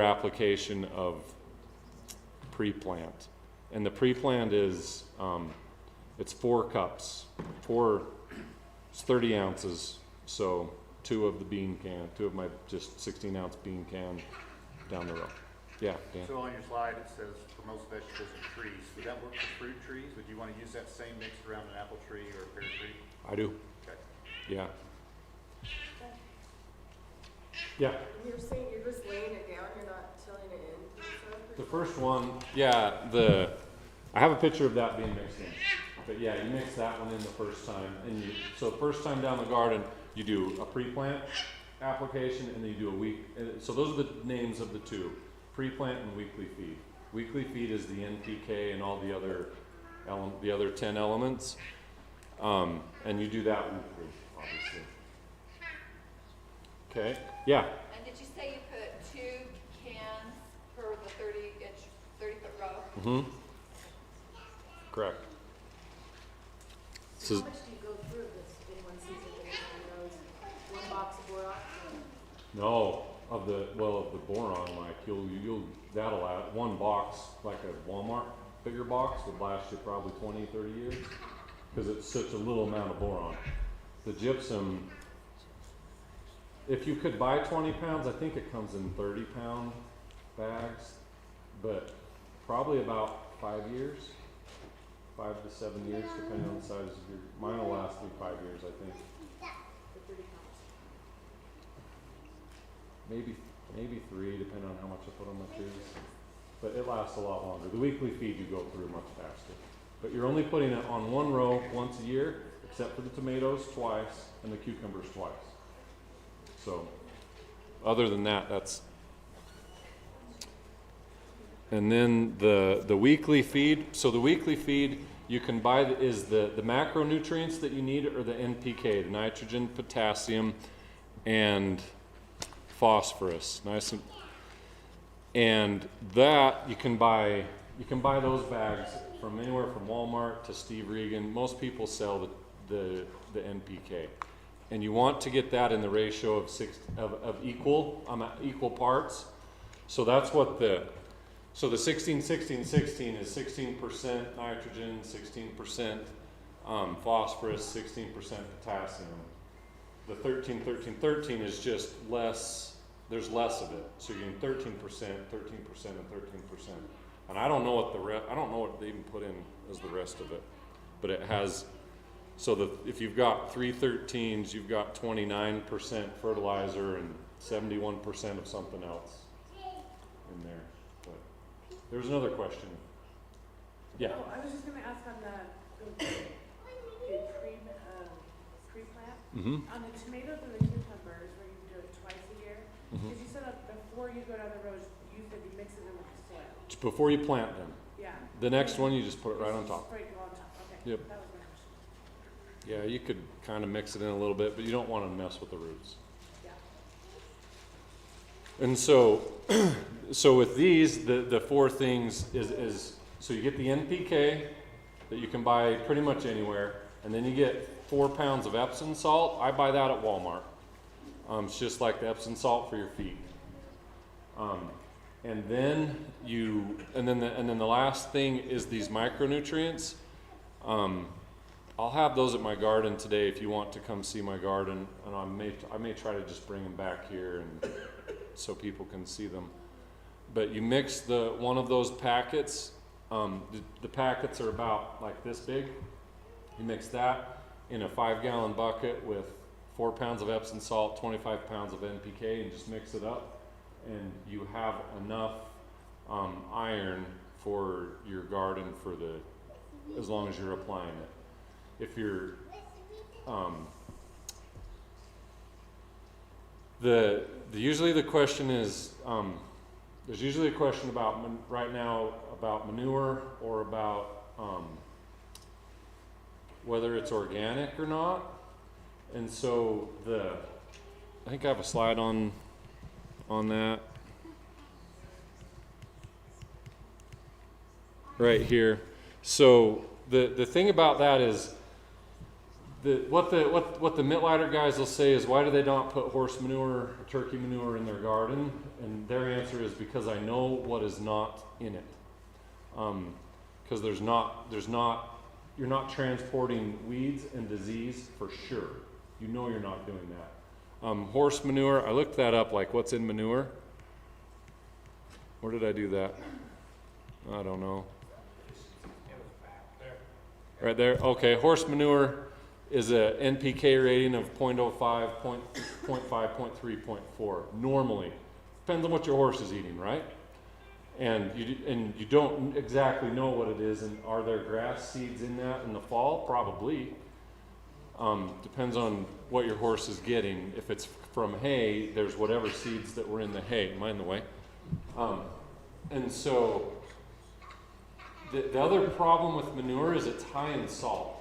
application of pre-plant. And the pre-plant is, it's 4 cups, it's 30 ounces. So 2 of the bean can, 2 of my just 16-ounce bean can down the row. Yeah, Dan. So on your slide it says for most vegetables and trees. Would that work for fruit trees? Would you want to use that same mix around an apple tree or a pear tree? I do. Okay. Yeah. Yeah. You're saying you're just laying it down, you're not tilling it in? The first one, I have a picture of that being mixed in. But yeah, you mix that one in the first time. So first time down the garden, you do a pre-plant application, and then you do a week. So those are the names of the 2, pre-plant and weekly feed. Weekly feed is the NPK and all the other 10 elements, and you do that weekly, obviously. Okay. Yeah. And did you say you put 2 cans per the 30-foot row? Mm-hmm. Correct. So how much do you go through this in one season? One box of boron? No, of the boron, that'll add 1 box, like a Walmart bigger box, would last you probably 20, 30 years, because it's such a little amount of boron. The gypsum, if you could buy 20 pounds, I think it comes in 30-pound bags, but probably about 5 years, 5 to 7 years, depending on the size of your, mine will last me 5 years, I think. Maybe 3, depending on how much I put on my trees. But it lasts a lot longer. The weekly feed you go through much faster. But you're only putting it on 1 row once a year, except for the tomatoes twice and the cucumbers twice. So other than that, And then the weekly feed. So the weekly feed you can buy is the macronutrients that you need, or the NPK, the nitrogen, potassium, and phosphorus. Nice and that you can buy those bags from anywhere from Walmart to Steve Regan. Most people sell the NPK, and you want to get that in the ratio of equal parts. So that's what the 16, 16, 16 is 16% nitrogen, 16% phosphorus, 16% potassium. The 13, 13, 13 is just less. There's less of it, so you're getting 13%, 13%, and 13%. And I don't know what they even put in as the rest of it, but it has. So if you've got 3 13s, you've got 29% fertilizer and 71% of something else in there. But there's another question. Yeah. Oh, I was just gonna ask on the pre-plant, Mm-hmm. on the tomatoes and the cucumbers, where you do it twice a year, Mm-hmm. because you said that before you go down the road, you said you mix it in with the soil. Just before you plant them. Yeah. The next one, you just put it right on Just top. Right on top, okay. Yep. That was my question. Yeah, you could kind of mix it in a little bit, but you don't want to mess with the roots. Yeah. And so, so with these, the four things is so you get the NPK that you can buy pretty much anywhere, and then you get 4 pounds of Epsom salt. I buy that at Walmart. It's just like the Epsom salt for your feet. And then the last thing is these micronutrients. I'll have those at my garden today if you want to come see my garden, and I may try to just bring them back here and so people can see them. But you mix one of those packets. The packets are about like this big. You mix that in a 5-gallon bucket with 4 pounds of Epsom salt, 25 pounds of NPK, and just mix it up, and you have enough iron for your garden as long as you're applying it. If you're usually the question is there's usually a question right now about manure or about whether it's organic or not. And so I think I have a slide on that right here. So the thing about that is what the Mittleider guys will say is, why do they not put horse manure or turkey manure in their garden? And their answer is, because I know what is not in it. Because you're not transporting weeds and disease for sure. You know you're not doing that. Horse manure, I looked that up, like what's in manure. Where did I do that? I don't know. Right there? Okay, horse manure is a NPK rating of 0.05, 0.5, 0.3, 0.4 normally. Depends on what your horse is eating, right? And you don't exactly know what it is. And are there grass seeds in that in the fall? Probably. Depends on what your horse is getting. If it's from hay, there's whatever seeds that were in the hay. Mind the way. And so the other problem with manure is it's high in salt.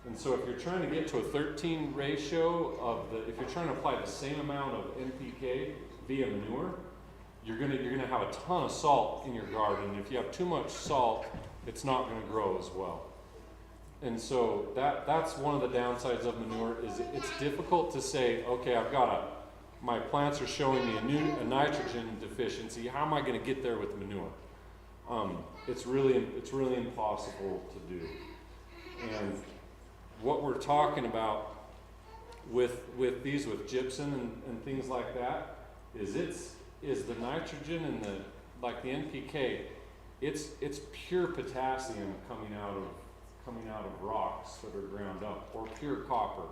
And so if you're trying to get to a 13 ratio if you're trying to apply the same amount of NPK via manure, you're gonna have a ton of salt in your garden. If you have too much salt, it's not gonna grow as well. And so that's one of the downsides of manure, is it's difficult to say, okay, my plants are showing me a nitrogen deficiency. How am I gonna get there with manure? It's really impossible to do. And what we're talking about with gypsum and things like that is the nitrogen and the NPK. It's pure potassium coming out of rocks that are ground up, or pure copper.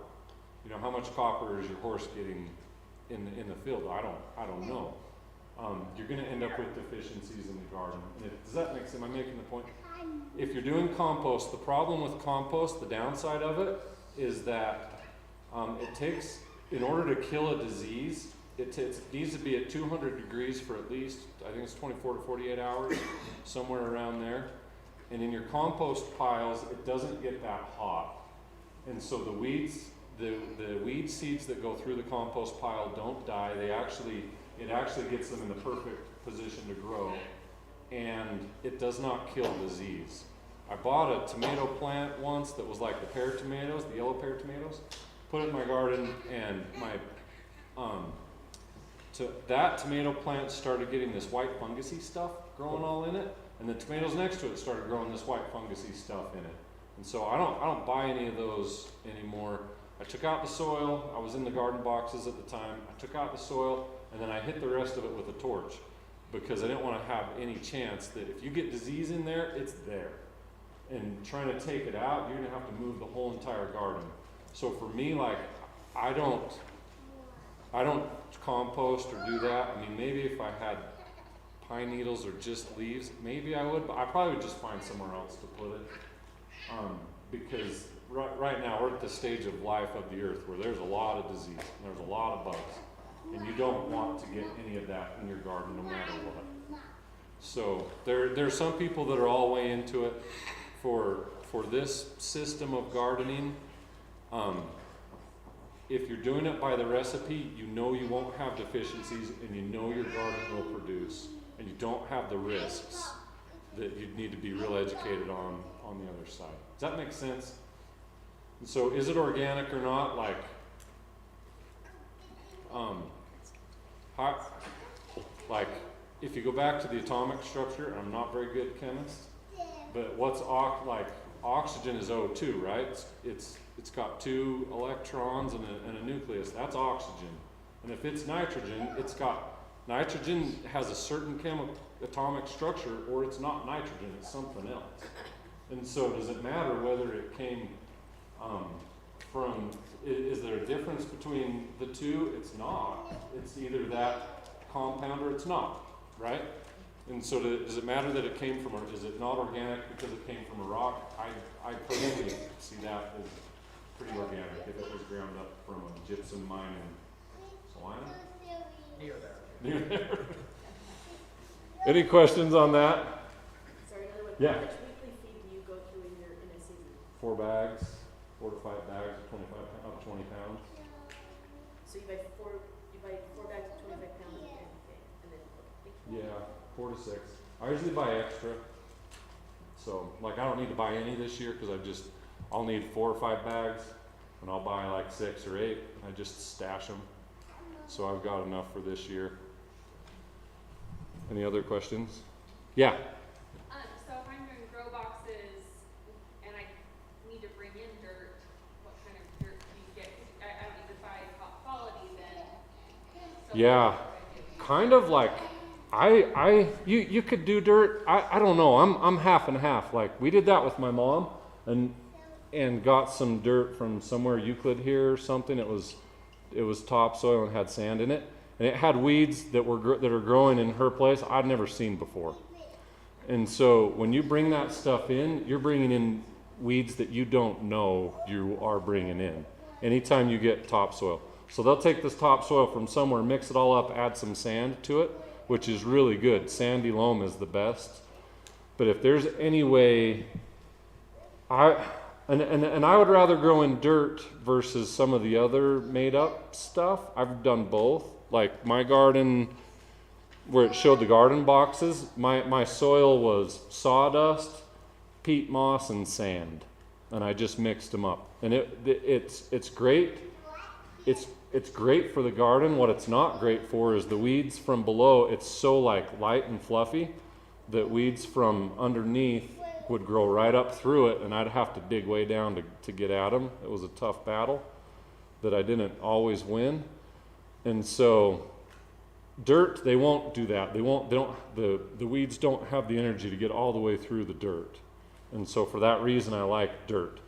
You know, how much copper is your horse getting in the field? I don't know. You're going to end up with deficiencies in the garden. And does that make sense? Am I making the point? If you're doing compost, the problem with compost, the downside of it, is that it takes, in order to kill a disease, it needs to be at 200 degrees for at least, I think it's 24 to 48 hours, somewhere around there. And in your compost piles, it doesn't get that hot. And so the weeds, the weed seeds that go through the compost pile don't die. It actually gets them in the perfect position to grow. And it does not kill disease. I bought a tomato plant once that was like the pear tomatoes, the yellow pear tomatoes. Put it in my garden, and that tomato plant started getting this white fungusy stuff growing all in it, and the tomatoes next to it started growing this white fungusy stuff in it. And so I don't buy any of those anymore. I took out the soil. I was in the garden boxes at the time. I took out the soil, and then I hit the rest of it with a torch, because I didn't want to have any chance that if you get disease in there, it's there. And trying to take it out, you're gonna have to move the whole entire garden. So for me, like, I don't compost or do that. I mean, maybe if I had pine needles or just leaves, maybe I would, but I probably would just find somewhere else to put it. Because right now we're at the stage of life of the earth where there's a lot of disease, and there's a lot of bugs, and you don't want to get any of that in your garden no matter what. So there's some people that are all way into it. For this system of gardening, if you're doing it by the recipe, you know you won't have deficiencies, and you know your garden will produce, and you don't have the risks that you'd need to be real educated on the other side. Does that make sense? And so is it organic or not? Like if you go back to the atomic structure, I'm not very good at chemist, but what's oxygen is O2, right? It's got 2 electrons and a nucleus. That's oxygen. And if it's nitrogen, nitrogen has a certain atomic structure, or it's not nitrogen, it's something else. And so does it matter whether it came is there a difference between the two? It's not. It's either that compound or it's not, right? And so does it matter that it came from, is it not organic because it came from a rock? I personally see that as pretty organic if it was ground up from a gypsum mine in Salina. Near there. Any questions on that? Sorry, another one. Yeah. How much weekly feed do you go through in a season? 4 bags, 4 to 5 bags of 20 pounds. So you buy four bags of 25 pounds, and then Yeah, 4 to 6. I usually buy extra. So, like, I don't need to buy any this year because I'll need 4 or 5 bags, and I'll buy like 6 or 8. I just stash them. So I've got enough for this year. Any other questions? Yeah. So if I'm doing grow boxes and I need to bring in dirt, what kind of dirt do you get? I don't need to buy top quality then. So Yeah. Kind of like you could do dirt. I don't know. I'm half and half. Like we did that with my mom and got some dirt from somewhere Euclid here or something. It was topsoil and had sand in it. And it had weeds that are growing in her place I'd never seen before. And so when you bring that stuff in, you're bringing in weeds that you don't know you are bringing in anytime you get topsoil. So they'll take this topsoil from somewhere, mix it all up, add some sand to it, which is really good. Sandy loam is the best. But if there's any way, I would rather grow in dirt versus some of the other made up stuff. I've done both. Like my garden, where it showed the garden boxes, my soil was sawdust, peat moss, and sand, and I just mixed them up. And it's great. It's great for the garden. What it's not great for is the weeds from below. It's so like light and fluffy that weeds from underneath would grow right up through it, and I'd have to dig way down to get at them. It was a tough battle that I didn't always win. And so dirt, they won't do that. The weeds don't have the energy to get all the way through the dirt. And so for that reason, I like dirt.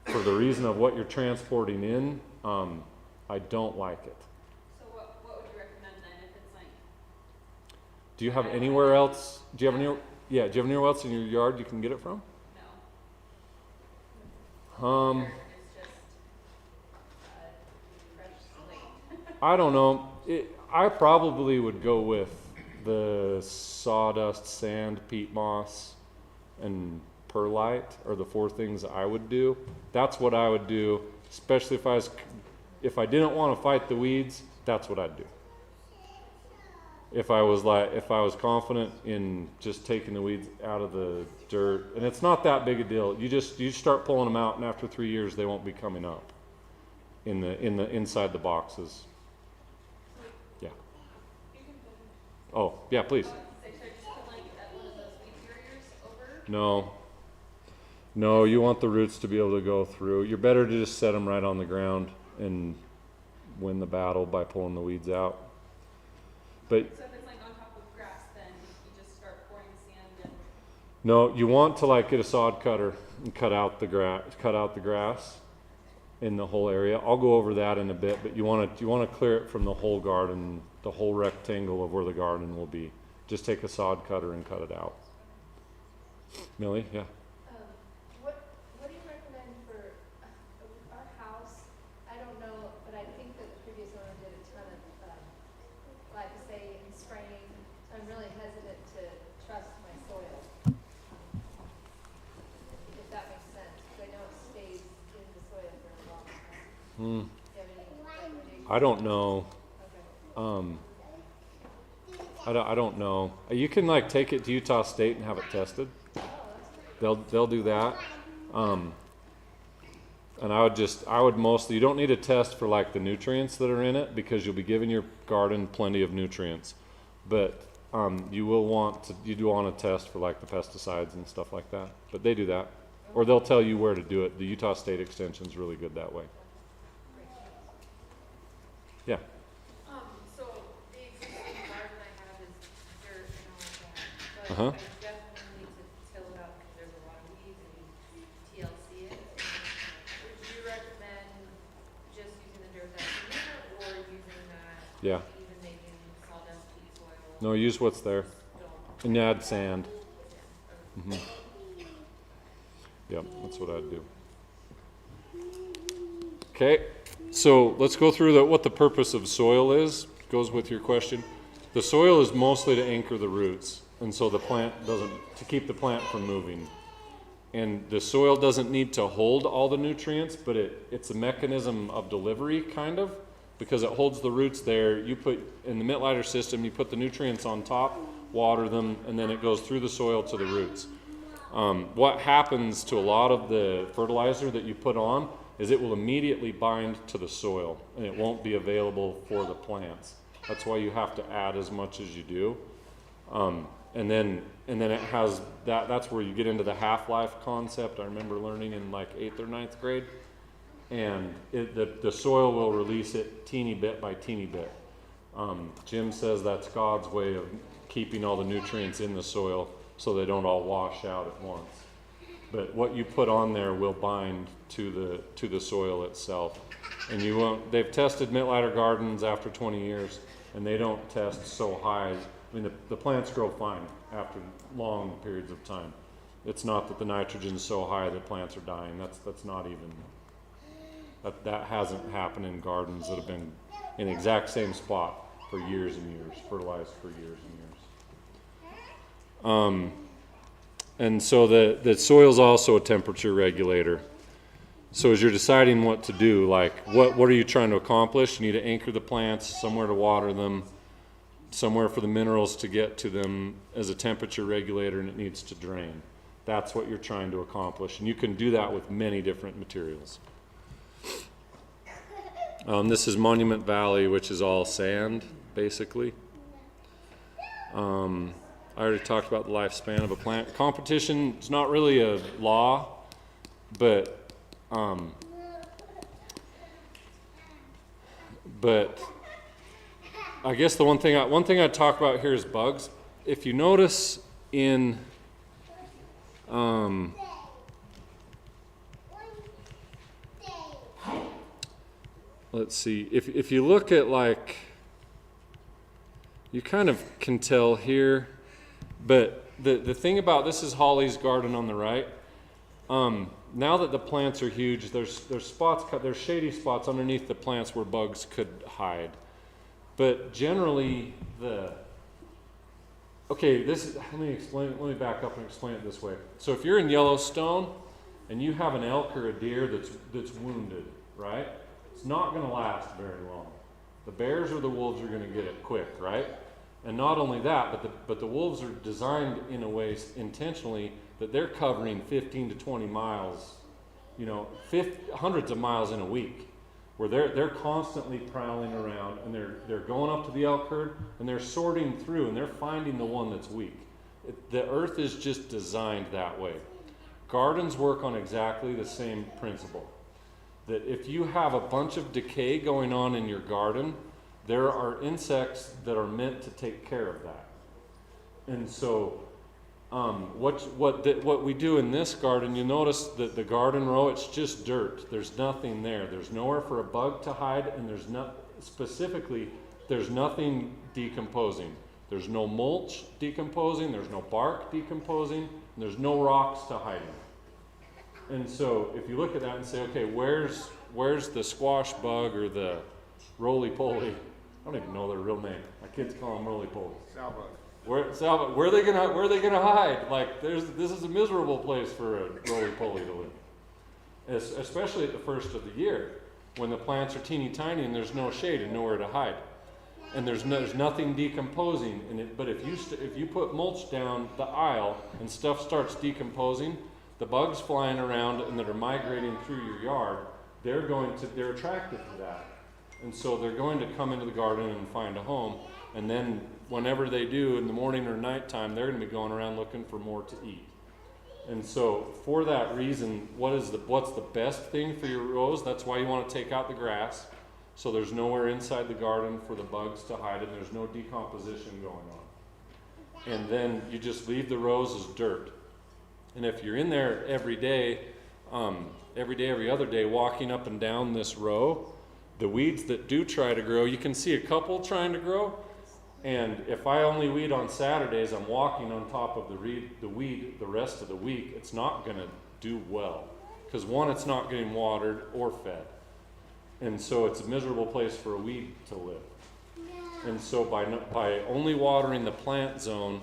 For the reason of what you're transporting in, I don't like it. So what would you recommend then if it's like? Do you have anywhere else? Do you have anywhere else in your yard you can get it from? No. Dirt is just fresh slate. I don't know. I probably would go with the sawdust, sand, peat moss, and perlite are the 4 things I would do. That's what I would do, especially if I didn't want to fight the weeds. That's what I'd do. If I was confident in just taking the weeds out of the dirt, and it's not that big a deal. You start pulling them out, and after 3 years, they won't be coming up in the inside the boxes. Yeah. Oh, yeah, please. No, you want the roots to be able to go through. You're better to just set them right on the ground and win the battle by pulling the weeds out. But So if it's like on top of grass, then you just start pouring sand and. no, you want to like get a sod cutter and cut out the grass in the whole area. I'll go over that in a bit, but you want to clear it from the whole garden, the whole rectangle of where the garden will be. Just take a sod cutter and cut it out. Millie, yeah. What do you recommend for our house? I don't know, but I think that the previous owner did a ton of glyphosate and spraying. So I'm really hesitant to trust my soil. If that makes sense, because I know it stays in the soil for a long time. Do you have any recommendations? I don't know. Okay. I don't know. You can like take it to Utah State and have it tested. They'll do that. And I would mostly, you don't need a test for like the nutrients that are in it because you'll be giving your garden plenty of nutrients. But you do want to test for like the pesticides and stuff like that. But they do that. Or they'll tell you where to do it. The Utah State Extension is really good that way. Yeah. So the existing garden I have is dirt and all of that, but Uh-huh. I definitely need to till it up because there's a lot of weeds and you TLC it. Would you recommend just using the dirt that's in there or using that? Yeah. Even making sawdust, peat soil? No, use what's there. Don't. And add sand. Yep, that's what I'd do. Okay, so let's go through what the purpose of soil is. Goes with your question. The soil is mostly to anchor the roots, and so the plant to keep the plant from moving. And the soil doesn't need to hold all the nutrients, but it's a mechanism of delivery, kind of, because it holds the roots there. You put, in the Mittleider system, you put the nutrients on top, water them, and then it goes through the soil to the roots. What happens to a lot of the fertilizer that you put on is it will immediately bind to the soil, and it won't be available for the plants. That's why you have to add as much as you do. And then it has that's where you get into the half-life concept. I remember learning in like 8th or 9th grade. And the soil will release it teeny bit by teeny bit. Jim says that's God's way of keeping all the nutrients in the soil so they don't all wash out at once. But what you put on there will bind to the soil itself. And you won't. They've tested Mittleider Gardens after 20 years, and they don't test so high. I mean, the plants grow fine after long periods of time. It's not that the nitrogen's so high that plants are dying. That's not even. That hasn't happened in gardens that have been in the exact same spot for years and years, fertilized for years and years. And so the soil's also a temperature regulator. So as you're deciding what to do, like what are you trying to accomplish? You need to anchor the plants, somewhere to water them, somewhere for the minerals to get to them as a temperature regulator, and it needs to drain. That's what you're trying to accomplish. And you can do that with many different materials. This is Monument Valley, which is all sand, basically. I already talked about the lifespan of a plant. Competition is not really a law, but I guess the one thing I talk about here is bugs. If you notice in let's see, if you look at like, you kind of can tell here, but the thing about this is Holly's garden on the right. Now that the plants are huge, there's spots, there's shady spots underneath the plants where bugs could hide. But generally, okay, let me back up and explain it this way. So if you're in Yellowstone and you have an elk or a deer that's wounded, right? It's not going to last very long. The bears or the wolves are going to get it quick, right? And not only that, but the wolves are designed in a way intentionally that they're covering 15 to 20 miles, hundreds of miles in a week, where they're constantly prowling around, and they're going up to the elk herd and they're sorting through and they're finding the one that's weak. The earth is just designed that way. Gardens work on exactly the same principle. That if you have a bunch of decay going on in your garden, there are insects that are meant to take care of that. And so what we do in this garden, you notice that the garden row, it's just dirt. There's nothing there. There's nowhere for a bug to hide, and there's nothing decomposing. There's no mulch decomposing, there's no bark decomposing, and there's no rocks to hide in. And so if you look at that and say, okay, where's the squash bug or the roly-poly? I don't even know their real name. My kids call them roly-polies. Salbug. Where are they gonna hide? Like, this is a miserable place for a roly-poly to live, especially at the first of the year when the plants are teeny tiny and there's no shade and nowhere to hide, and there's nothing decomposing in it. But if you put mulch down the aisle and stuff starts decomposing, the bugs flying around and that are migrating through your yard, they're attracted to that, and so they're going to come into the garden and find a home. And then whenever they do, in the morning or nighttime, they're going to be going around looking for more to eat. And so for that reason, what's the best thing for your rows? That's why you want to take out the grass, so there's nowhere inside the garden for the bugs to hide, and there's no decomposition going on. And then you just leave the rows as dirt. And if you're in there every day, every other day, walking up and down this row, the weeds that do try to grow, you can see a couple trying to grow. And if I only weed on Saturdays, I'm walking on top of the weed the rest of the week, it's not going to do well. Because one, it's not getting watered or fed. And so it's a miserable place for a weed to live. And so by only watering the plant zone,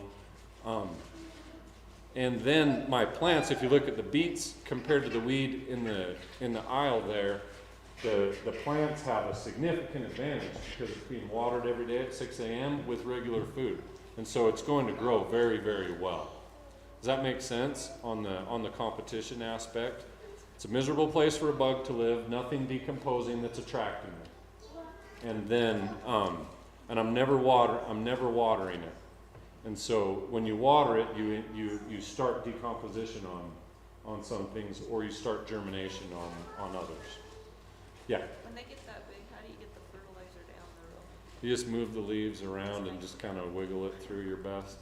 and then my plants, if you look at the beets compared to the weed in the aisle there, the plants have a significant advantage because it's being watered every day at 6 a.m. with regular food. And so it's going to grow very, very well. Does that make sense on the competition aspect? It's a miserable place for a bug to live, nothing decomposing that's attracting them. And then, and I'm never watering it. And so when you water it, you start decomposition on some things, or you start germination on others. Yeah. When they get that big, how do you get the fertilizer down the row? You just move the leaves around and just kind of wiggle it through your best.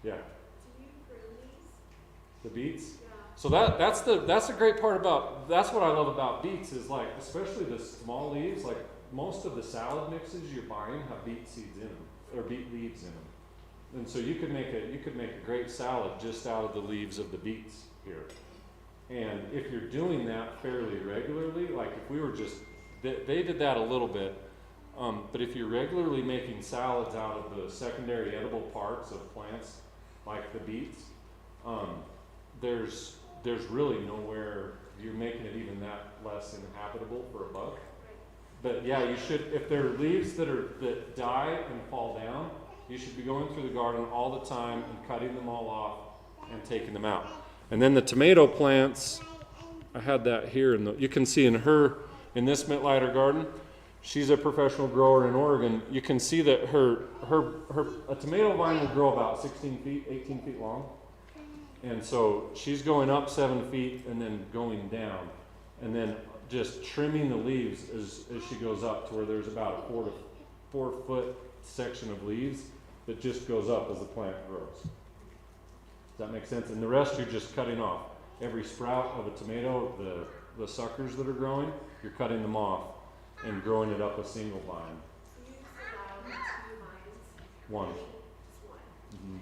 Yeah. Do you prune these? The beets? Yeah. So that's the great part that's what I love about beets is, like, especially the small leaves, like most of the salad mixes you're buying have beet seeds in them, or beet leaves in them. And so you could make a great salad just out of the leaves of the beets here. And if you're doing that fairly regularly, like if we were just, they did that a little bit, but if you're regularly making salads out of the secondary edible parts of plants, like the beets, there's really nowhere, you're making it even that less inhabitable for a bug. But yeah, you should, if there are leaves that die and fall down, you should be going through the garden all the time and cutting them all off and taking them out. And then the tomato plants, I had that here, you can see in this Mittleider garden, she's a professional grower in Oregon. You can see that a tomato vine will grow about 16 feet, 18 feet long. And so she's going up 7 feet and then going down, and then just trimming the leaves as she goes up to where there's about a 4 foot section of leaves that just goes up as the plant grows. Does that make sense? And the rest you're just cutting off. Every sprout of a tomato, the suckers that are growing, you're cutting them off and growing it up a single vine. So you allow 2 vines? One. Just one. Mm-hmm.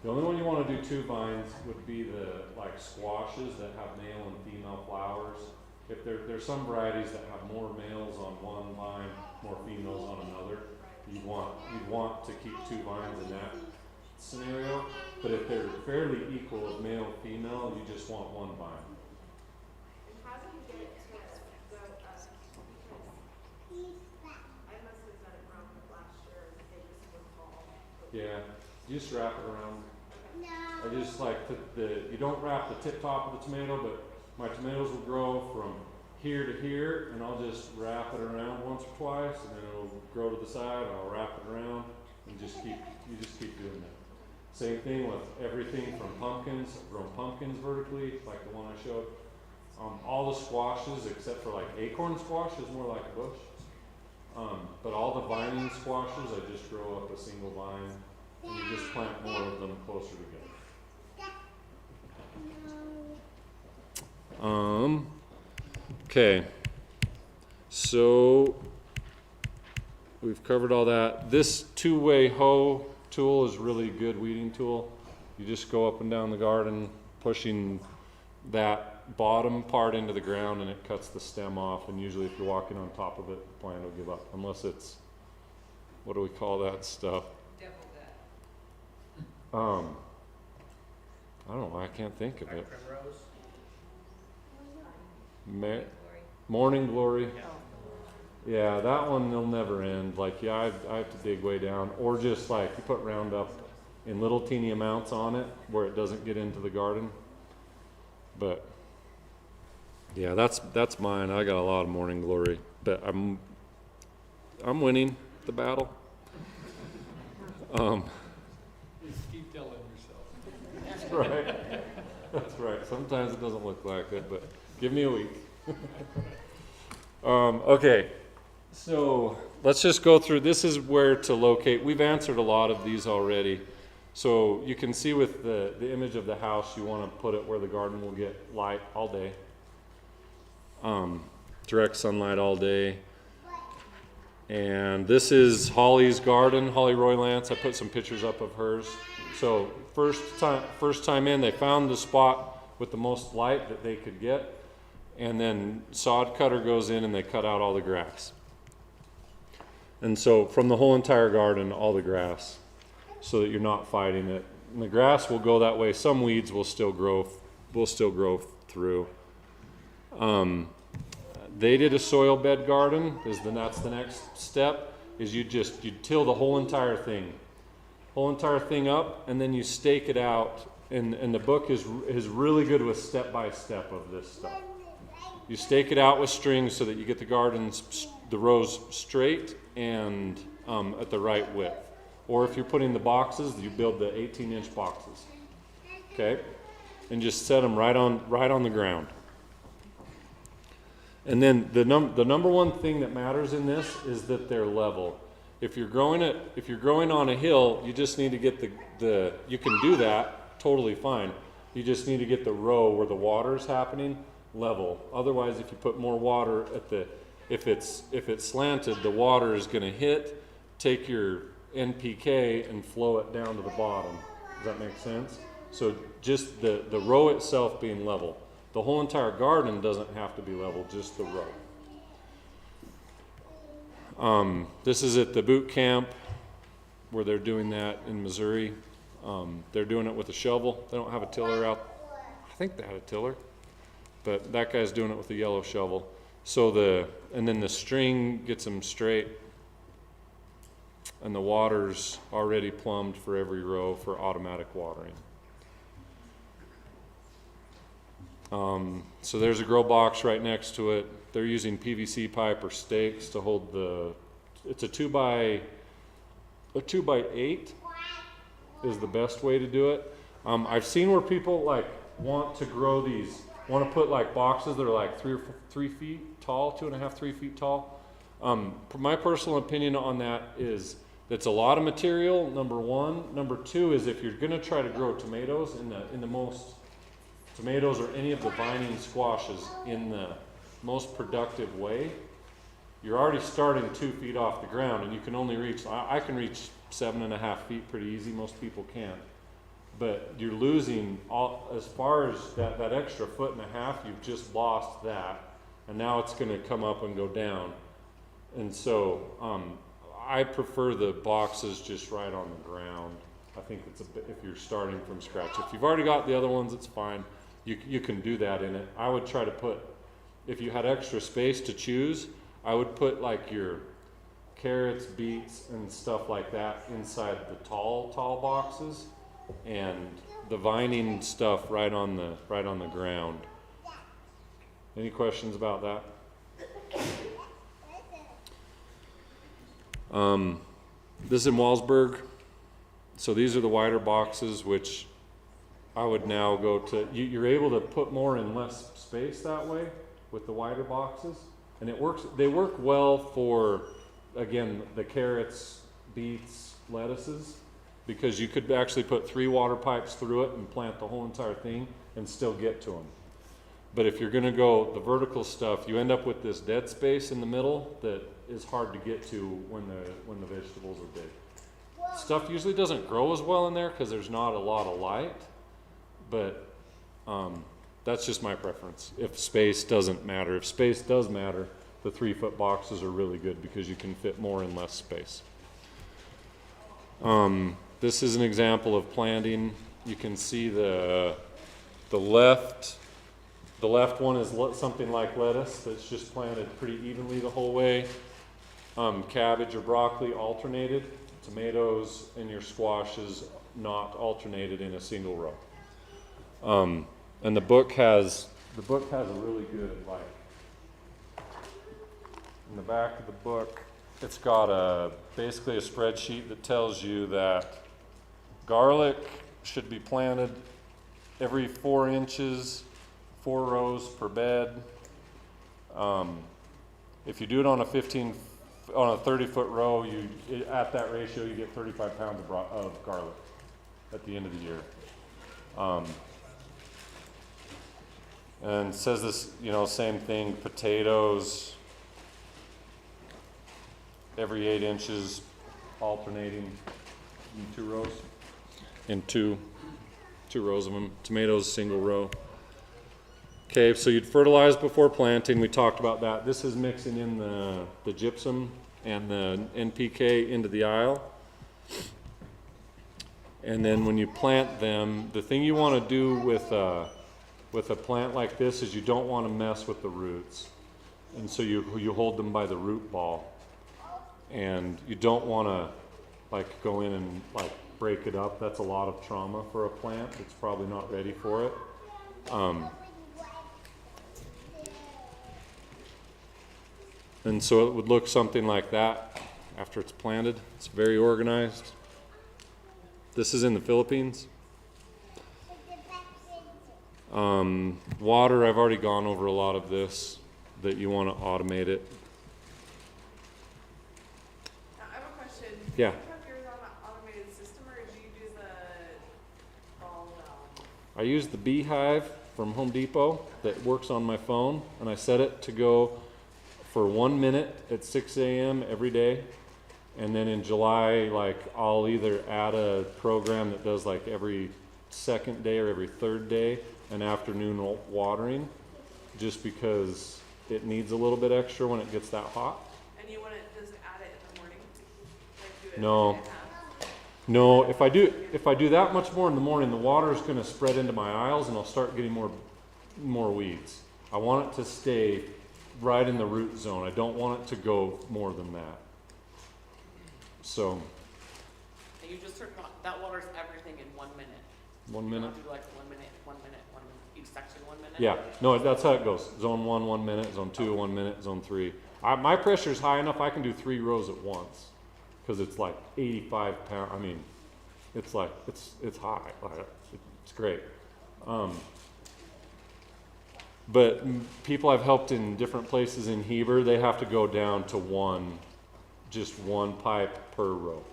The only one you want to do 2 vines would be the squashes that have male and female flowers. if there's some varieties that have more males on one vine, more females on another, you'd want to keep 2 vines in that scenario. But if they're fairly equal of male female, you just want 1 vine. And how do you get it to go up? Because I must have done it wrong the last year, they just would fall. Yeah, you just wrap it around. I just like you don't wrap the tip top of the tomato, but my tomatoes will grow from here to here, and I'll just wrap it around once or twice, and then it'll grow to the side, and I'll wrap it around, and you just keep doing that. Same thing with everything from pumpkins. I've grown pumpkins vertically, like the one I showed. All the squashes, except for like acorn squash, is more like a bush. But all the vining squashes, I just grow up a single vine, and you just plant more of them closer together. Okay, so we've covered all that. This 2-way hoe tool is really good weeding tool. You just go up and down the garden, pushing that bottom part into the ground, and it cuts the stem off. And usually if you're walking on top of it, the plant will give up, unless it's, what do we call that stuff? Devil dead. I don't know, I can't think of it. Primrose? Morning Glory. Yeah, that one will never end. Like, yeah, I have to dig way down, or just like you put Roundup in little teeny amounts on it where it doesn't get into the garden. But yeah, that's mine. I got a lot of Morning Glory, but I'm winning the battle. Just keep telling yourself. That's right. That's right. Sometimes it doesn't look like it, but give me a week. Okay, so let's just go through. This is where to locate. We've answered a lot of these already. So you can see with the image of the house, you want to put it where the garden will get light all day. Direct sunlight all day. And this is Holly's garden, Holly Roylance. I put some pictures up of hers. So first time in, they found the spot with the most light that they could get. And then sod cutter goes in and they cut out all the grass. And so from the whole entire garden, all the grass, so that you're not fighting it. And the grass will go that way. Some weeds will still grow through. They did a soil bed garden. That's the next step. Is you till the whole entire thing up, and then you stake it out. And the book is really good with step by step of this stuff. You stake it out with strings so that you get the rows straight and at the right width. Or if you're putting the boxes, you build the 18-inch boxes. Okay? And just set them right on the ground. And then the number one thing that matters in this is that they're level. If you're growing on a hill, you just need to get you can do that totally fine. You just need to get the row where the water's happening level. Otherwise, if you put more water if it's slanted, the water is going to take your NPK and flow it down to the bottom. Does that make sense? So just the row itself being level. The whole entire garden doesn't have to be level, just the row. This is at the boot camp where they're doing that in Missouri. They're doing it with a shovel. They don't have a tiller out. I think they had a tiller, but that guy's doing it with a yellow shovel. So and then the string gets them straight, and the water's already plumbed for every row for automatic watering. So there's a grow box right next to it. They're using PVC pipe or stakes to hold it's a 2x8 is the best way to do it. I've seen where people want to put boxes that are like 3 feet tall, 2.5, 3 feet tall. My personal opinion on that is that's a lot of material, number one. Number two is if you're gonna try to grow tomatoes in the most tomatoes or any of the vining squashes in the most productive way, you're already starting 2 feet off the ground, and you can only reach, I can reach 7.5 feet pretty easy, most people can't. But you're losing as far as that extra 1.5 feet, you've just lost that. and now it's going to come up and go down. And so I prefer the boxes just right on the ground. I think it's a bit, if you're starting from scratch. If you've already got the other ones, it's fine. You can do that in it. I would try to put, if you had extra space to choose, I would put like your carrots, beets, and stuff like that inside the tall boxes, and the vining stuff right on the ground. Any questions about that? This is in Walsburg. So these are the wider boxes, which I would now go to. You're able to put more in less space that way with the wider boxes, and it works. They work well for, again, the carrots, beets, lettuces, because you could actually put 3 water pipes through it and plant the whole entire thing and still get to them. But if you're going to go the vertical stuff, you end up with this dead space in the middle that is hard to get to when the vegetables are big. Stuff usually doesn't grow as well in there because there's not a lot of light, but that's just my preference. If space doesn't matter, if space does matter, the 3-foot boxes are really good because you can fit more in less space. This is an example of planting. You can see the left one is something like lettuce that's just planted pretty evenly the whole way. Cabbage or broccoli alternated. Tomatoes and your squashes not alternated in a single row. And the book has a really good, like, in the back of the book, it's got basically a spreadsheet that tells you that garlic should be planted every 4 inches, 4 rows per bed. If you do it on a 30-foot row, at that ratio you get 35 pounds of garlic at the end of the year. And it says this, same thing, potatoes every 8 inches, alternating in 2 rows, in two rows of them. Tomatoes, single row. Okay, so you'd fertilize before planting. We talked about that. This is mixing in the gypsum and the NPK into the aisle. And then when you plant them, the thing you want to do with a plant like this is you don't want to mess with the roots. And so you hold them by the root ball. And you don't want to go in and break it up. That's a lot of trauma for a plant. It's probably not ready for it. And so it would look something like that after it's planted. It's very organized. This is in the Philippines. Water, I've already gone over a lot of this, that you want to automate it. I have a question. Yeah. Do you have yours on an automated system, or do you use the all I use the Beehive from Home Depot that works on my phone, and I set it to go for 1 minute at 6 a.m. every day. And then in July, I'll either add a program that does every 2nd day or every 3rd day an afternoon watering, just because it needs a little bit extra when it gets that hot. And you want to just add it in the morning? Do it No. No, if I do that much more in the morning, the water is going to spread into my aisles and I'll start getting more weeds. I want it to stay right in the root zone. I don't want it to go more than that. So. And you just that waters everything in 1 minute. 1 minute? You don't do 1 minute, 1 minute, 1 minute, each section 1 minute? Yeah, no, that's how it goes. Zone 1, 1 minute, zone 2, 1 minute, zone 3. My pressure is high enough I can do 3 rows at once, because it's 85 pounds. I mean, it's high. It's great. But people I've helped in different places in Heber, they have to go down to just one pipe per row.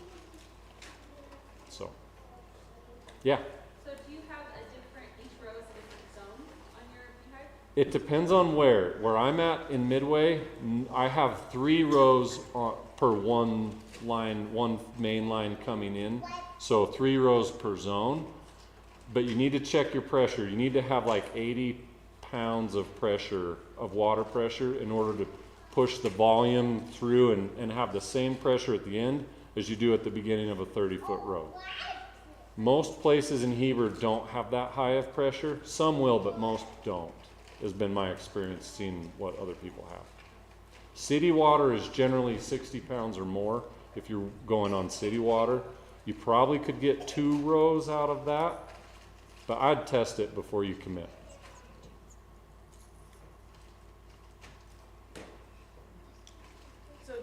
So, yeah. So do you have each row is a different zone on your beehive? It depends on where. Where I'm at in Midway, I have 3 rows per one main line coming in. So 3 rows per zone. But you need to check your pressure. You need to have 80 pounds of pressure, of water pressure, in order to push the volume through and have the same pressure at the end as you do at the beginning of a 30-foot row. Most places in Heber don't have that high of pressure. Some will, but most don't, has been my experience seeing what other people have. City water is generally 60 pounds or more. If you're going on city water, you probably could get 2 rows out of that, but I'd test it before you commit. So,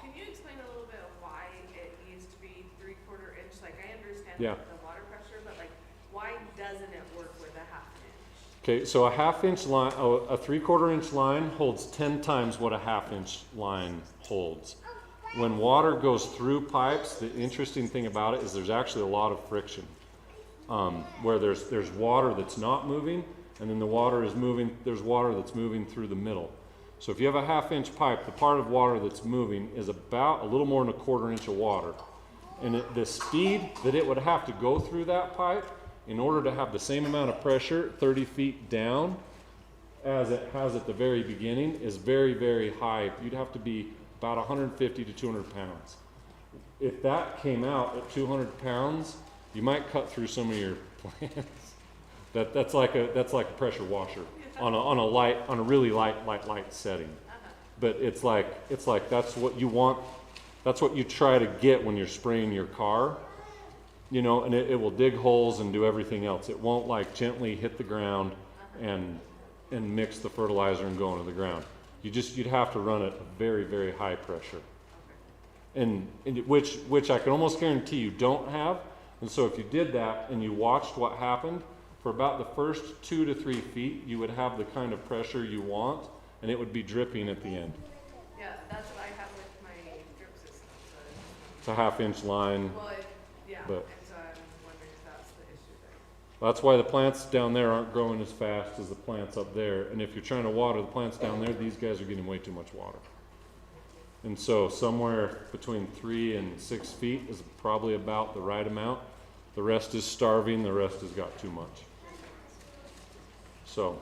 can you explain a little bit of why it needs to be 3/4 inch? Like, I understand Yeah. the water pressure, but like, why doesn't it work with a 1/2 inch? Okay, so a 1/2 inch line, a 3/4 inch line holds 10 times what a 1/2 inch line holds. When water goes through pipes, the interesting thing about it is there's actually a lot of friction. Where there's water that's not moving, and then the water is moving, there's water that's moving through the middle. So if you have a 1/2 inch pipe, the part of water that's moving is about a little more than a 1/4 inch of water. And the speed that it would have to go through that pipe in order to have the same amount of pressure 30 feet down as it has at the very beginning is very, very high. You'd have to be about 150 to 200 pounds. If that came out at 200 pounds, you might cut through some of your plants. That's like a pressure washer on a really light setting. But it's like that's what you want. That's what you try to get when you're spraying your car, you know, and it will dig holes and do everything else. It won't like gently hit the ground and mix the fertilizer and go into the ground. You'd have to run it at a very, very high pressure, and which I can almost guarantee you don't have. And so if you did that and you watched what happened, for about the first 2 to 3 feet, you would have the kind of pressure you want, and it would be dripping at the end. Yeah, that's what I have with my drip system. So It's a 1/2 inch line. well, yeah, But- and so I'm wondering if that's the issue there. That's why the plants down there aren't growing as fast as the plants up there. And if you're trying to water the plants down there, these guys are getting way too much water. And so somewhere between 3 and 6 feet is probably about the right amount. The rest is starving, the rest has got too much. So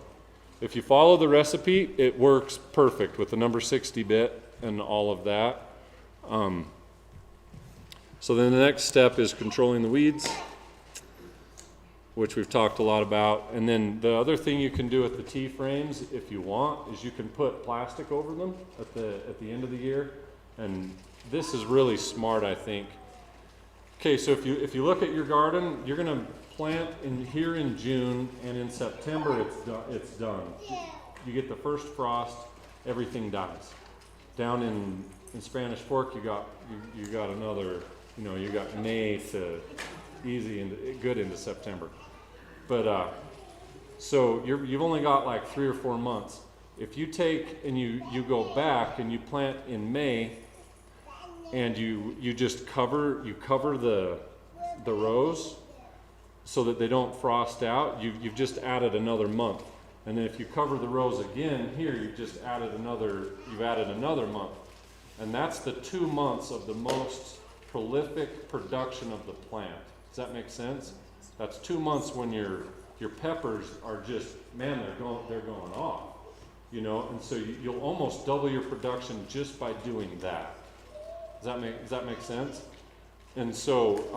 if you follow the recipe, it works perfect with the number 60 bit and all of that. So then the next step is controlling the weeds, which we've talked a lot about. And then the other thing you can do with the T-frames, if you want, is you can put plastic over them at the end of the year. And this is really smart, I think. Okay, so if you look at your garden, you're going to plant here in June, and in September it's done. You get the first frost, everything dies. Down in Spanish Fork, you got another, you got May to good into September. But so you've only got like 3 or 4 months. If you take and you go back and you plant in May, and you just cover the rows so that they don't frost out, you've just added another month. And then if you cover the rows again here, you've added another month. And that's the 2 months of the most prolific production of the plant. Does that make sense? That's 2 months when your peppers are just, man, they're going off, and so you'll almost double your production just by doing that. Does that make sense? And so,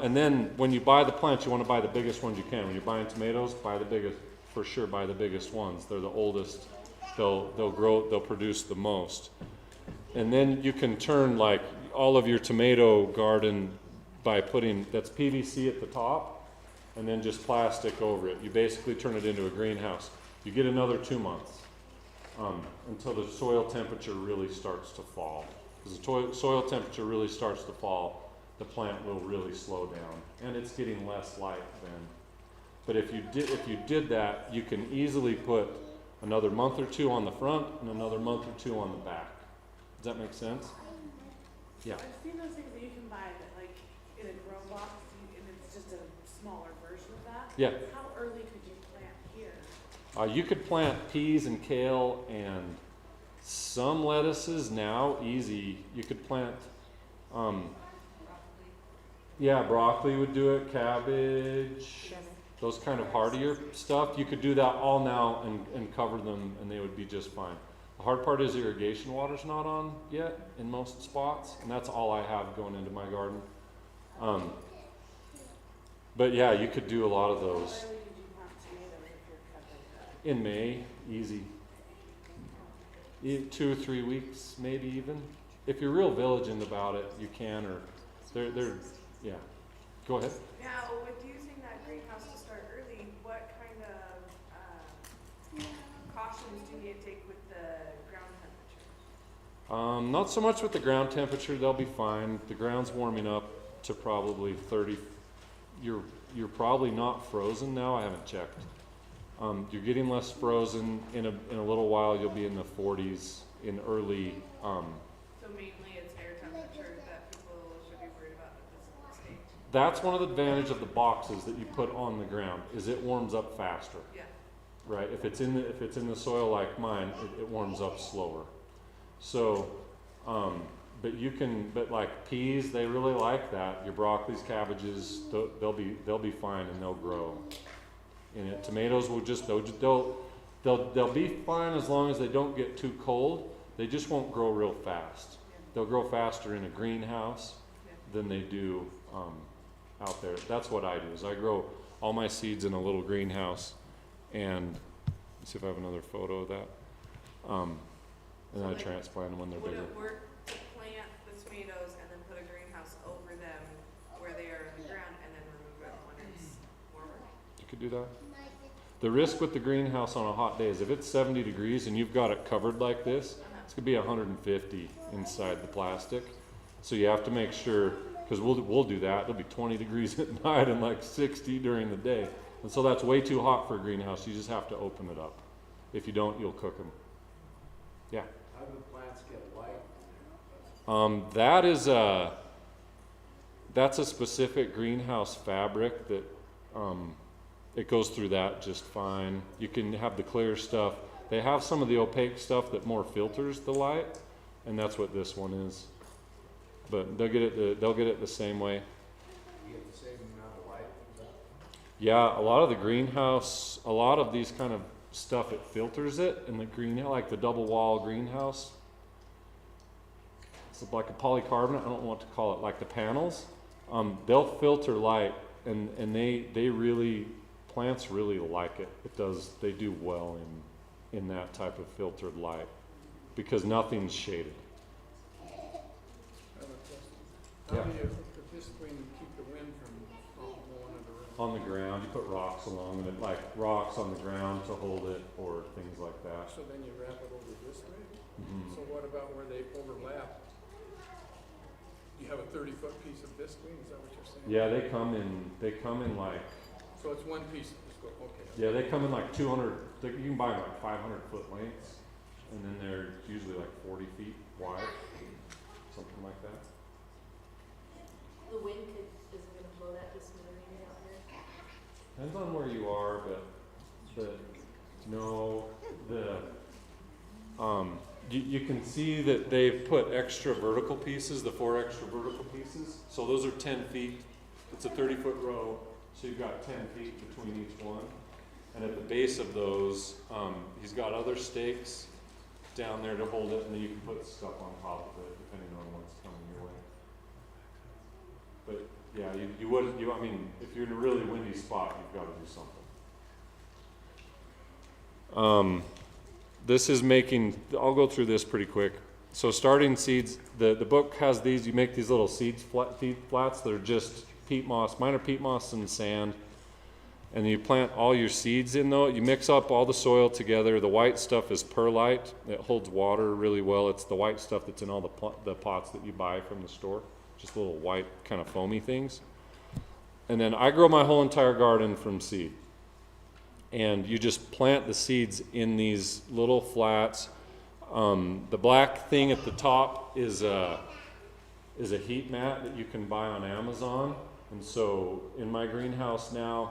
and then when you buy the plants, you want to buy the biggest ones you can. When you're buying tomatoes, buy the biggest ones. They're the oldest. They'll grow. They'll produce the most. And then you can turn like all of your tomato garden by putting that's PVC at the top, and then just plastic over it. You basically turn it into a greenhouse. You get another 2 months until the soil temperature really starts to fall. Because the soil temperature really starts to fall, the plant will really slow down, and it's getting less light then. But if you did that, you can easily put another month or 2 on the front and another month or 2 on the back. Does that make sense? Yeah. I've seen those things that you can buy that like in a grow box, and it's just a smaller version of that. Yeah. How early could you plant here? You could plant peas and kale and some lettuces now, easy. You could plant, broccoli would do it, cabbage. those kind of hardier stuff, you could do that all now and cover them and they would be just fine. The hard part is irrigation water's not on yet in most spots, and that's all I have going into my garden. But yeah, you could do a lot of those. How early did you plant tomatoes if you're covering that? In May, easy. 2 or 3 weeks, maybe even. If you're real vigilant about it, you can, or they're yeah. Go ahead. Now, with using that greenhouse to start early, what kind of cautions do you need to take with the ground temperature? Not so much with the ground temperature, they'll be fine. The ground's warming up to probably 30. You're probably not frozen now, I haven't checked. You're getting less frozen. In a little while you'll be in the 40s in early. So mainly it's air temperature that people should be worried about at this stage. That's one of the advantages of the boxes that you put on the ground, is it warms up faster. Yeah. Right, if it's in the soil like mine, it warms up slower. So, but like peas, they really like that. Your broccolis, cabbages, they'll be fine and they'll grow. And tomatoes will just they'll be fine as long as they don't get too cold. They just won't grow real fast. They'll grow faster in a greenhouse than they do out there. That's what I do. Is I grow all my seeds in a little greenhouse. And let's see if I have another photo of that. And then I transplant them when they're Would bigger. it work to plant the tomatoes and then put a greenhouse over them where they are in the ground and then remove it when it's warmer? You could do that. The risk with the greenhouse on a hot day is if it's 70 degrees and you've got it covered like this, it's gonna be 150 inside the plastic. So you have to make sure, because we'll do that. It'll be 20 degrees at night and like 60 during the day. And so that's way too hot for a greenhouse. You just have to open it up. If you don't, you'll cook them. Yeah. How do the plants get light? That's a specific greenhouse fabric that it goes through that just fine. You can have the clear stuff. They have some of the opaque stuff that more filters the light, and that's what this one is. But they'll get it the same way. You get the same amount of light? Yeah, a lot of the greenhouse, a lot of these kind of stuff, it filters it in the greenhouse, like the double wall greenhouse. It's like a polycarbonate, I don't know what to call it, like the panels. They'll filter light, and they really, plants really like it. They do well in that type of filtered light because nothing's shaded. How do you physically keep the wind from blowing it around? On the ground, you put rocks along it, like rocks on the ground to hold it, or things like that. So then you wrap it over this way? Mhm. So what about where they overlap? You have a 30-foot piece of visqueen, is that what you're saying? Yeah, they come in like, So it's one piece of visqueen, okay. yeah, they come in like 200, you can buy like 500-foot lengths, and then they're usually like 40 feet wide, something like that. The wind isn't gonna blow that to smithereens out here. Depends on where you are, but no, you can see that they've put extra vertical pieces, the 4 extra vertical pieces. So those are 10 feet. It's a 30-foot row, so you've got 10 feet between each one. And at the base of those, he's got other stakes down there to hold it, and then you can put stuff on top of it depending on what's coming your way. But yeah, you wouldn't, I mean, if you're in a really windy spot, you've got to do something. This is making, I'll go through this pretty quick. So starting seeds, the book has these, you make these little seed flats that are just peat moss, mine are peat moss and sand. And you plant all your seeds in though. You mix up all the soil together. The white stuff is perlite. It holds water really well. It's the white stuff that's in all the pots that you buy from the store. Just little white kind of foamy things. And then I grow my whole entire garden from seed. And you just plant the seeds in these little flats. The black thing at the top is a heat mat that you can buy on Amazon. And so in my greenhouse now,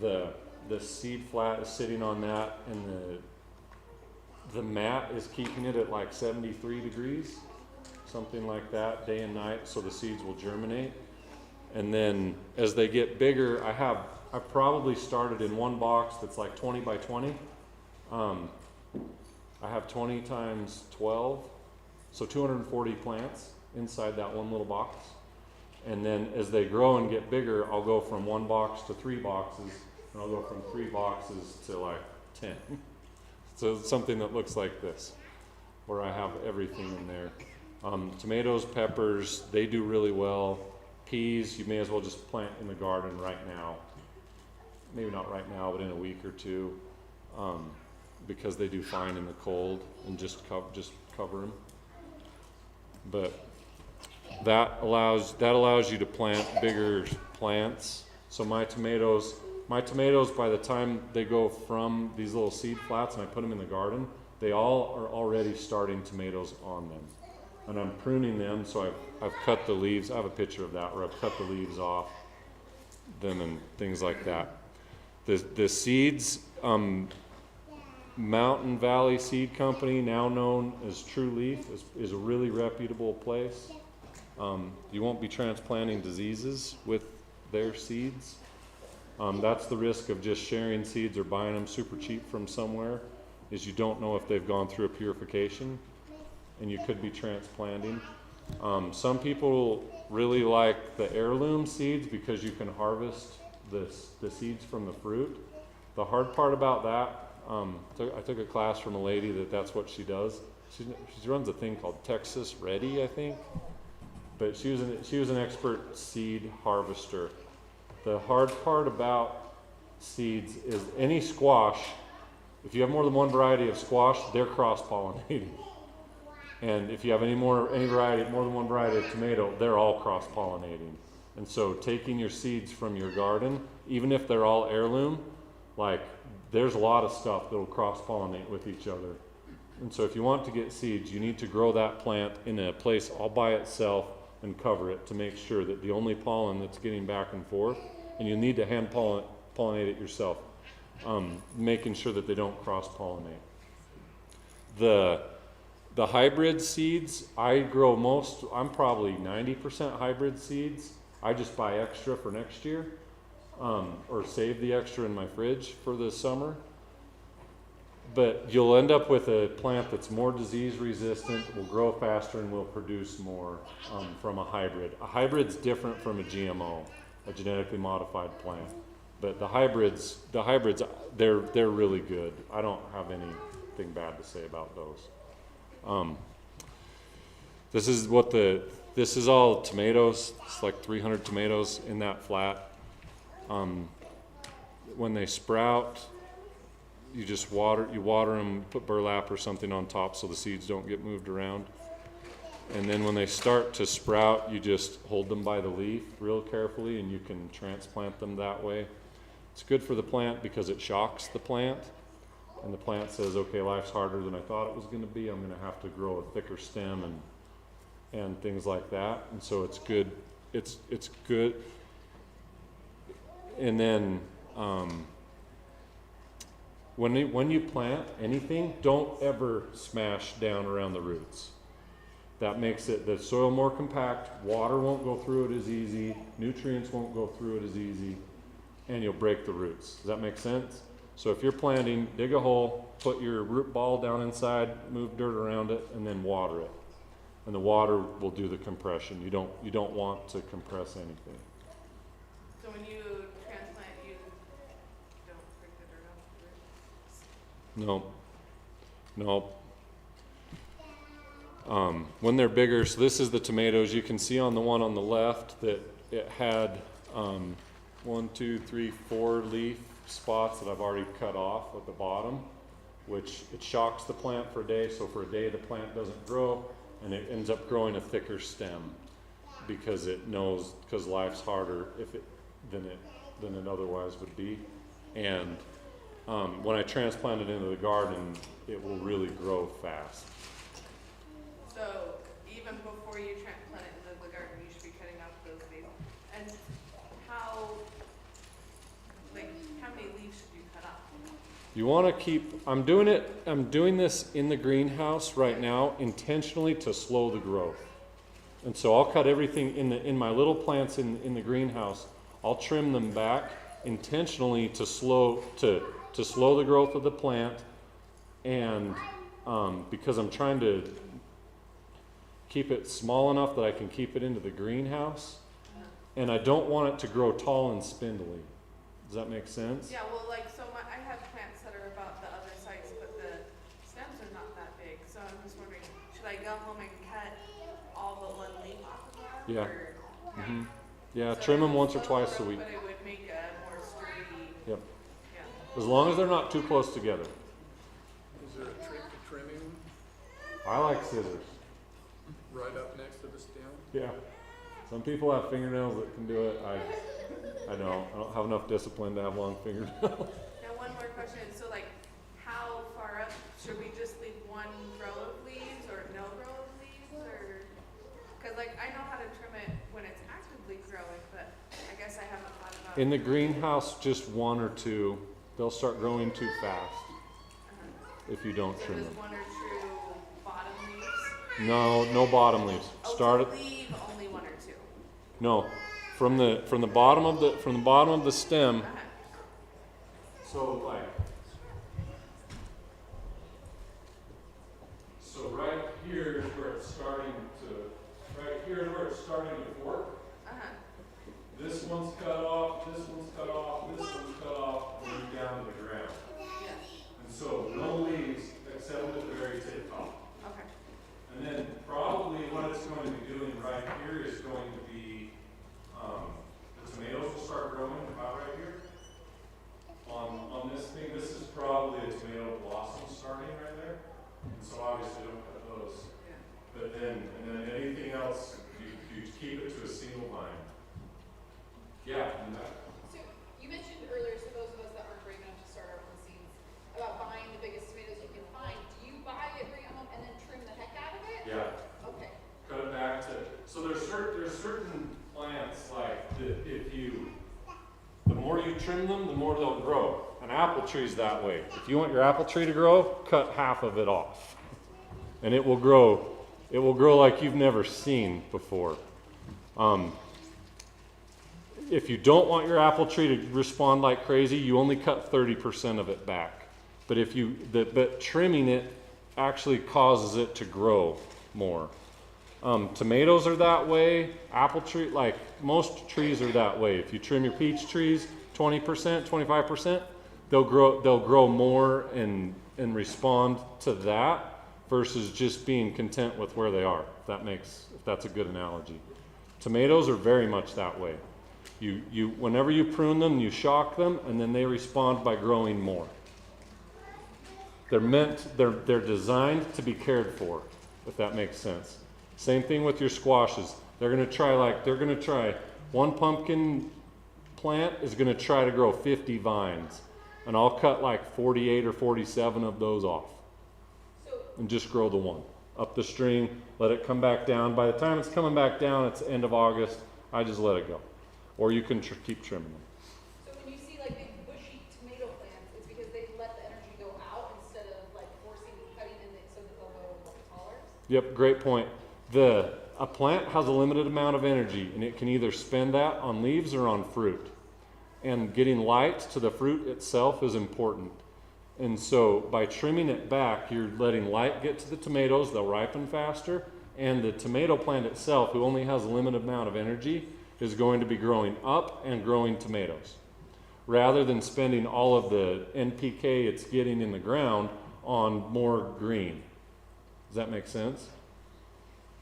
the seed flat is sitting on that, and the mat is keeping it at like 73 degrees, something like that, day and night, so the seeds will germinate. And then as they get bigger, I I've probably started in one box that's like 20 by 20. I have 20 times 12, so 240 plants inside that one little box. And then as they grow and get bigger, I'll go from one box to 3 boxes, and I'll go from 3 boxes to like 10. So it's something that looks like this, where I have everything in there. Tomatoes, peppers, they do really well. Peas, you may as well just plant in the garden right now. Maybe not right now, but in a week or two, because they do fine in the cold, and just cover them. But that allows you to plant bigger plants. So my tomatoes, by the time they go from these little seed flats and I put them in the garden, they all are already starting tomatoes on them. And I'm pruning them, so I've cut the leaves. I have a picture of that where I've cut the leaves off them and things like that. The seeds, Mountain Valley Seed Company, now known as True Leaf, is a really reputable place. You won't be transplanting diseases with their seeds. That's the risk of just sharing seeds or buying them super cheap from somewhere, is you don't know if they've gone through a purification, and you could be transplanting. Some people really like the Heirloom Seeds because you can harvest the seeds from the fruit. The hard part about that, I took a class from a lady that's what she does. She runs a thing called Texas Ready, I think. But she was an expert seed harvester. The hard part about seeds is any squash, if you have more than one variety of squash, they're cross-pollinating. And if you have more than one variety of tomato, they're all cross-pollinating. And so taking your seeds from your garden, even if they're all heirloom, like there's a lot of stuff that'll cross-pollinate with each other. And so if you want to get seeds, you need to grow that plant in a place all by itself and cover it to make sure that the only pollen that's getting back and forth, and you need to hand pollinate it yourself, making sure that they don't cross-pollinate. The hybrid seeds, I'm probably 90% hybrid seeds. I just buy extra for next year, or save the extra in my fridge for the summer. But you'll end up with a plant that's more disease resistant, will grow faster, and will produce more from a hybrid. A hybrid's different from a GMO, a genetically modified plant. But the hybrids, they're really good. I don't have anything bad to say about those. This is all tomatoes. It's like 300 tomatoes in that flat. When they sprout, you just water them, put burlap or something on top so the seeds don't get moved around. And then when they start to sprout, you just hold them by the leaf real carefully, and you can transplant them that way. It's good for the plant because it shocks the plant, and the plant says, okay, life's harder than I thought it was going to be. I'm going to have to grow a thicker stem and things like that. And so it's good. It's good. And then when you plant anything, don't ever smash down around the roots. That makes the soil more compact, water won't go through it as easy, nutrients won't go through it as easy, and you'll break the roots. Does that make sense? So if you're planting, dig a hole, put your root ball down inside, move dirt around it, and then water it. And the water will do the compression. You don't want to compress anything. So when you transplant, you don't break the dirt off the roots? No. When they're bigger, so this is the tomatoes. You can see on the one on the left that it had 1, 2, 3, 4 leaf spots that I've already cut off at the bottom, which it shocks the plant for a day. So for a day the plant doesn't grow, and it ends up growing a thicker stem because life's harder than it otherwise would be. And when I transplant it into the garden, it will really grow fast. So even before you transplant it into the garden, you should be cutting off those leaves. And how many leaves should you cut off? You want to keep, I'm doing this in the greenhouse right now intentionally to slow the growth. And so I'll cut everything in my little plants in the greenhouse. I'll trim them back intentionally to slow the growth of the plant, and because I'm trying to keep it small enough that I can keep it into the greenhouse, and I don't want it to grow tall and spindly. Does that make sense? Yeah, well, like, so I have plants that are about the other size, but the stems are not that big, so I'm just wondering, should I go home and cut all but one leaf off of that? Yeah. Or, Yeah, so trim them it's once or slow twice a growth, week. But it would make a more sturdy, Yep. yeah. As long as they're not too close together. Is there a trick to trimming them I like scissors. right up next to the stem? Yeah. Some people have fingernails that can do it. I don't. I don't have enough discipline to have long fingernails. Now, one more question, so like, how far up, should we just leave one row of leaves or no row of leaves, or? Cause like, I know how to trim it when it's actively growing, but I guess I haven't thought about. In the greenhouse, just one or two. They'll start growing too fast if you don't So trim does them. one or two bottom leaves? No, no bottom leaves. Oh, Start so it. leave only one or two. No, from the bottom of the stem. So like, so right here is where it's starting to fork. This one's cut off, this one's cut off, this one's cut off, and then down to the ground. And so no leaves except at the very tip top. Okay. And then probably what it's going to be doing right here is going to be, the tomatoes will start growing about right here. On this thing, this is probably a tomato blossom starting right there. And so obviously don't cut those. But then, and then anything else, you keep it to a single vine. Yeah. And that, So you mentioned earlier, for those of us that aren't brave enough to start our own seeds, about buying the biggest tomatoes you can find. Do you buy it, bring it home, and then trim the heck out of it? yeah. Okay. Cut it back to, so there's certain plants like that the more you trim them, the more they'll grow. An apple tree's that way. If you want your apple tree to grow, cut half of it off. And it will grow like you've never seen before. If you don't want your apple tree to respond like crazy, you only cut 30% of it back. But trimming it actually causes it to grow more. Tomatoes are that way. Apple tree, like most trees are that way. If you trim your peach trees 20%, 25%, they'll grow more and respond to that versus just being content with where they are. If that's a good analogy. Tomatoes are very much that way. Whenever you prune them, you shock them, and then they respond by growing more. They're designed to be cared for, if that makes sense. Same thing with your squashes. They're gonna try one pumpkin plant is gonna try to grow 50 vines, and I'll cut like 48 or 47 of those off, and just grow the one up the string. Let it come back down. By the time it's coming back down, it's end of August. I just let it go, or you can keep trimming them. So when you see like big bushy tomato plants, it's because they let the energy go out instead of like forcing cutting in it so that they'll go a little taller. Yep, great point. A plant has a limited amount of energy, and it can either spend that on leaves or on fruit. And getting light to the fruit itself is important. And so by trimming it back, you're letting light get to the tomatoes, they'll ripen faster, and the tomato plant itself, who only has a limited amount of energy, is going to be growing up and growing tomatoes, rather than spending all of the NPK it's getting in the ground on more green. Does that make sense?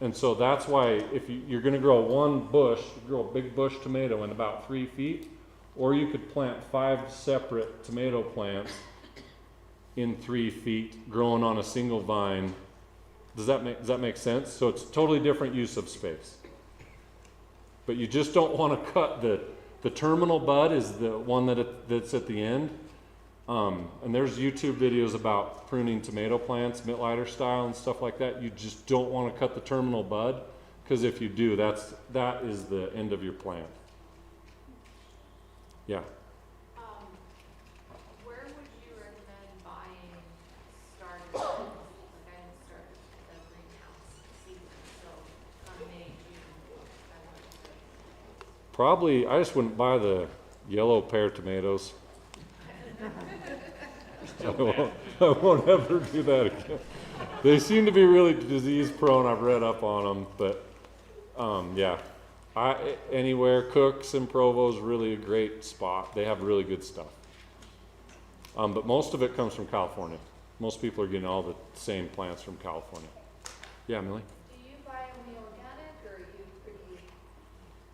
And so that's why if you're going to grow one bush, grow a big bush tomato in about 3 feet, or you could plant 5 separate tomato plants in 3 feet, growing on a single vine. Does that make sense? So it's totally different use of space. But you just don't want to cut the terminal bud is the one that's at the end. And there's YouTube videos about pruning tomato plants, Mittleider style and stuff like that. You just don't want to cut the terminal bud, because if you do, that is the end of your plant. Yeah. Where would you recommend buying started? Like I had started the greenhouse season, so on May, June. Probably, I just wouldn't buy Yellow pear tomatoes. I won't ever do that again. They seem to be really disease prone. I've read up on them, but yeah. Anywhere, Cooks and Provo's really a great spot. They have really good stuff. But most of it comes from California. Most people are getting all the same plants from California. Yeah, Millie? Do you buy only organic, or are you pretty?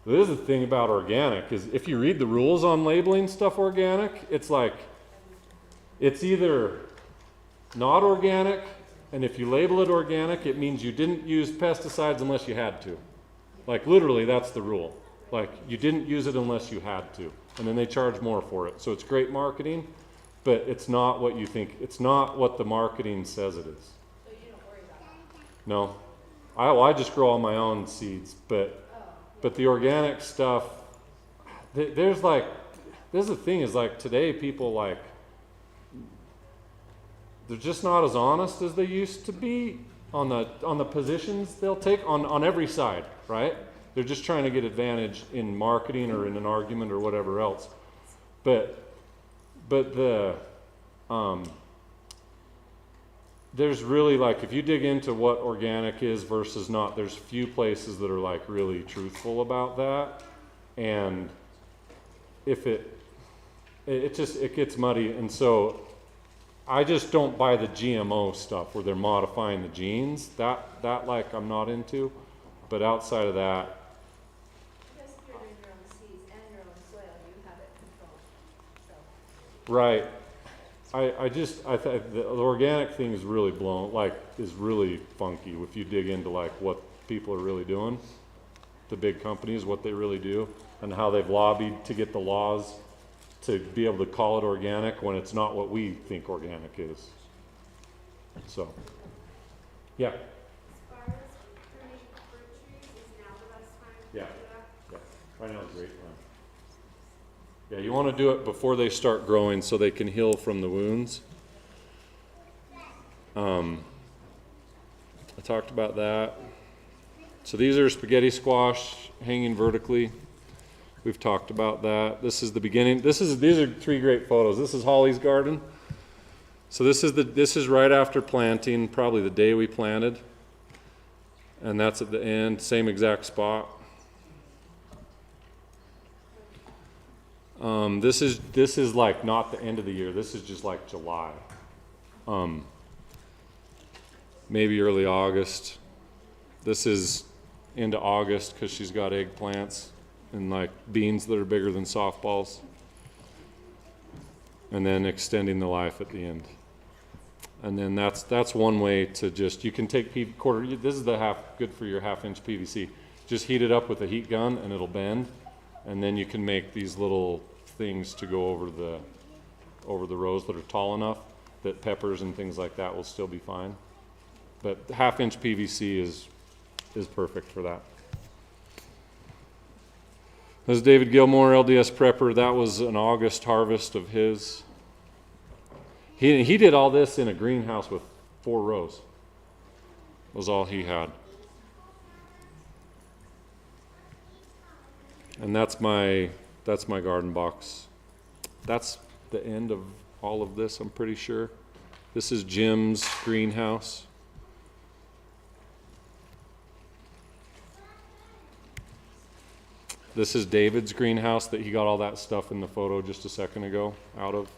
This is the thing about organic, is if you read the rules on labeling stuff organic, it's like, it's either not organic, and if you label it organic, it means you didn't use pesticides unless you had to. Like literally, that's the rule. Like you didn't use it unless you had to. And then they charge more for it. So it's great marketing, but it's not what you think. It's not what the marketing says it is. So you don't worry about that? No. I just grow all my own seeds, but the organic stuff, there's like, this is the thing is like today people like, they're just not as honest as they used to be on the positions they'll take on every side, right? They're just trying to get advantage in marketing or in an argument or whatever else. But the there's really like, if you dig into what organic is versus not, there's few places that are like really truthful about that. And if it gets muddy. And so I just don't buy the GMO stuff where they're modifying the genes. That like I'm not into. But outside of that, Because if you're doing your own seeds and your own soil, you have it controlled. So. right. I think the organic thing is really is really funky if you dig into like what people are really doing, the big companies, what they really do, and how they've lobbied to get the laws to be able to call it organic when it's not what we think organic is. So, yeah. As far as pruning fruit trees, is now the best time to Yeah. do that? Yeah, right now is a great time. Yeah, you want to do it before they start growing so they can heal from the wounds. I talked about that. So these are spaghetti squash hanging vertically. We've talked about that. This is the beginning. These are 3 great photos. This is Holly's garden. So this is right after planting, probably the day we planted. And that's at the end, same exact spot. This is like not the end of the year. This is just like July, maybe early August. This is into August because she's got eggplants and like beans that are bigger than softballs, and then extending the life at the end. And then that's one way to just, you can take this is the good for your 1/2-inch PVC. Just heat it up with a heat gun and it'll bend. And then you can make these little things to go over the rows that are tall enough that peppers and things like that will still be fine. But 1/2-inch PVC is perfect for that. This is David Gilmore, LDS prepper. That was an August harvest of his. He did all this in a greenhouse with 4 rows. Was all he had. And that's my garden box. That's the end of all of this, I'm pretty sure. This is Jim's greenhouse. This is David's greenhouse that he got all that stuff in the photo just a second ago out of.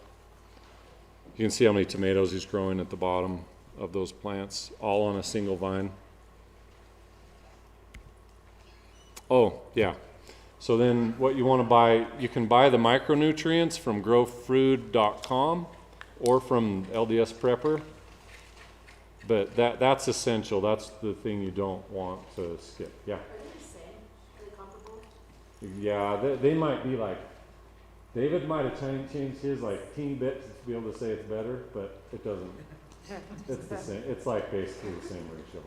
You can see how many tomatoes he's growing at the bottom of those plants, all on a single vine. Oh, yeah. So then what you want to buy, you can buy the micronutrients from growfood.com or from LDS Prepper. But that's essential. That's the thing you don't want to skip. Yeah. Are they the same? Are they comparable? Yeah, they might be like, David might have changed his like teeny bits to be able to say it's better, but it doesn't. It's the same. It's like basically the same ratio.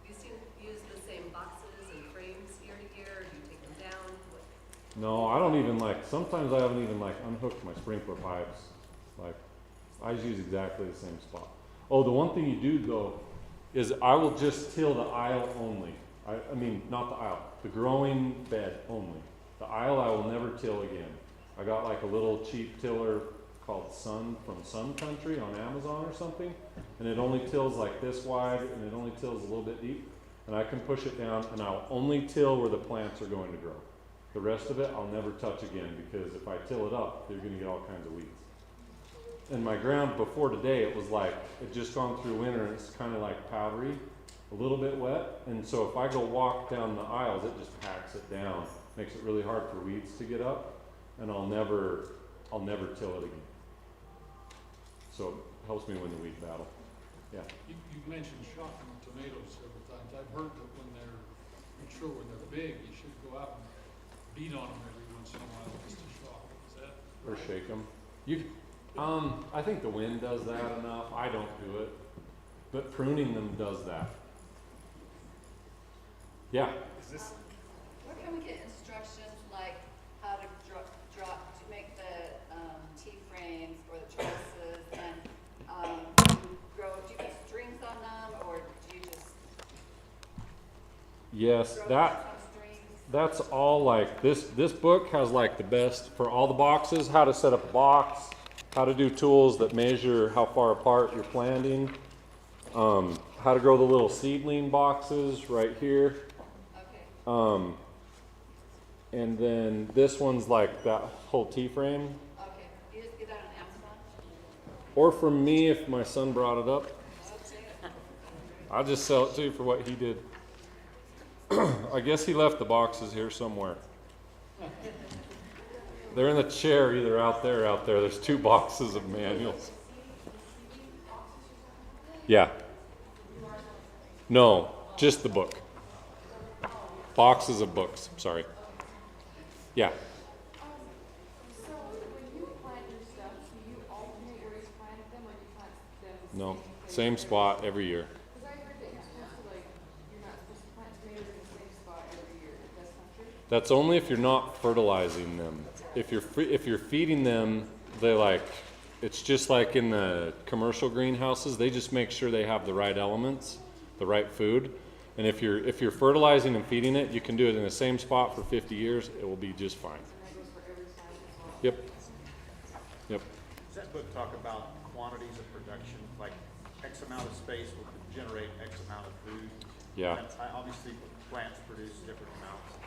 Do you use the same boxes and frames year to year, or do you take them down? No, I don't even like, sometimes I haven't even like unhooked my sprinkler pipes. Like, I just use exactly the same spot. Oh, the one thing you do though, is I will just till the aisle only. I mean, not the aisle, the growing bed only. The aisle I will never till again. I got like a little cheap tiller called Sun from Sun Country on Amazon or something, and it only tills like this wide, and it only tills a little bit deep, and I can push it down, and I'll only till where the plants are going to grow. The rest of it I'll never touch again, because if I till it up, you're gonna get all kinds of weeds. And my ground before today, it was like, it just gone through winter, and it's kind of like powdery, a little bit wet, and so if I go walk down the aisles, it just packs it down, makes it really hard for weeds to get up, and I'll never till it again. So it helps me win the weed battle. Yeah. You mentioned shocking tomatoes several times. I've heard that when they're mature, when they're big, you should go out and beat on them every once in a while just to shock them. Is that? Or shake them. I think the wind does that enough. I don't do it, but pruning them does that. Yeah. Where can we get instructions like how to to make the T-frames or the trusses, and do you put strings on them, or do you just Yes, grow them on strings? that's all like this book has like the best for all the boxes, how to set up a box, how to do tools that measure how far apart you're planting, how to grow the little seedling boxes right here. Okay. And then this one's like that whole T-frame. Okay. You just get that on Amazon? Or from me if my son brought it up. Okay. I'll just sell it to you for what he did. I guess he left the boxes here somewhere. They're in the chair, either out there or out there. There's 2 boxes of manuals. Yeah. No, just the book. Boxes of books, sorry. Yeah. So when you plant your stuff, do you alternate where you planted them, or do you plant them? No, same spot every year. Because I heard that you're supposed to you're not supposed to plant tomatoes in the same spot every year. That's not true. That's only if you're not fertilizing them. If you're feeding them, it's just like in the commercial greenhouses. They just make sure they have the right elements, the right food. And if you're fertilizing and feeding it, you can do it in the same spot for 50 years. It will be just fine. Yep. Yep. Does that book talk about quantities of production, like X amount of space will generate X amount of food? Yeah. And obviously, plants produce different amounts of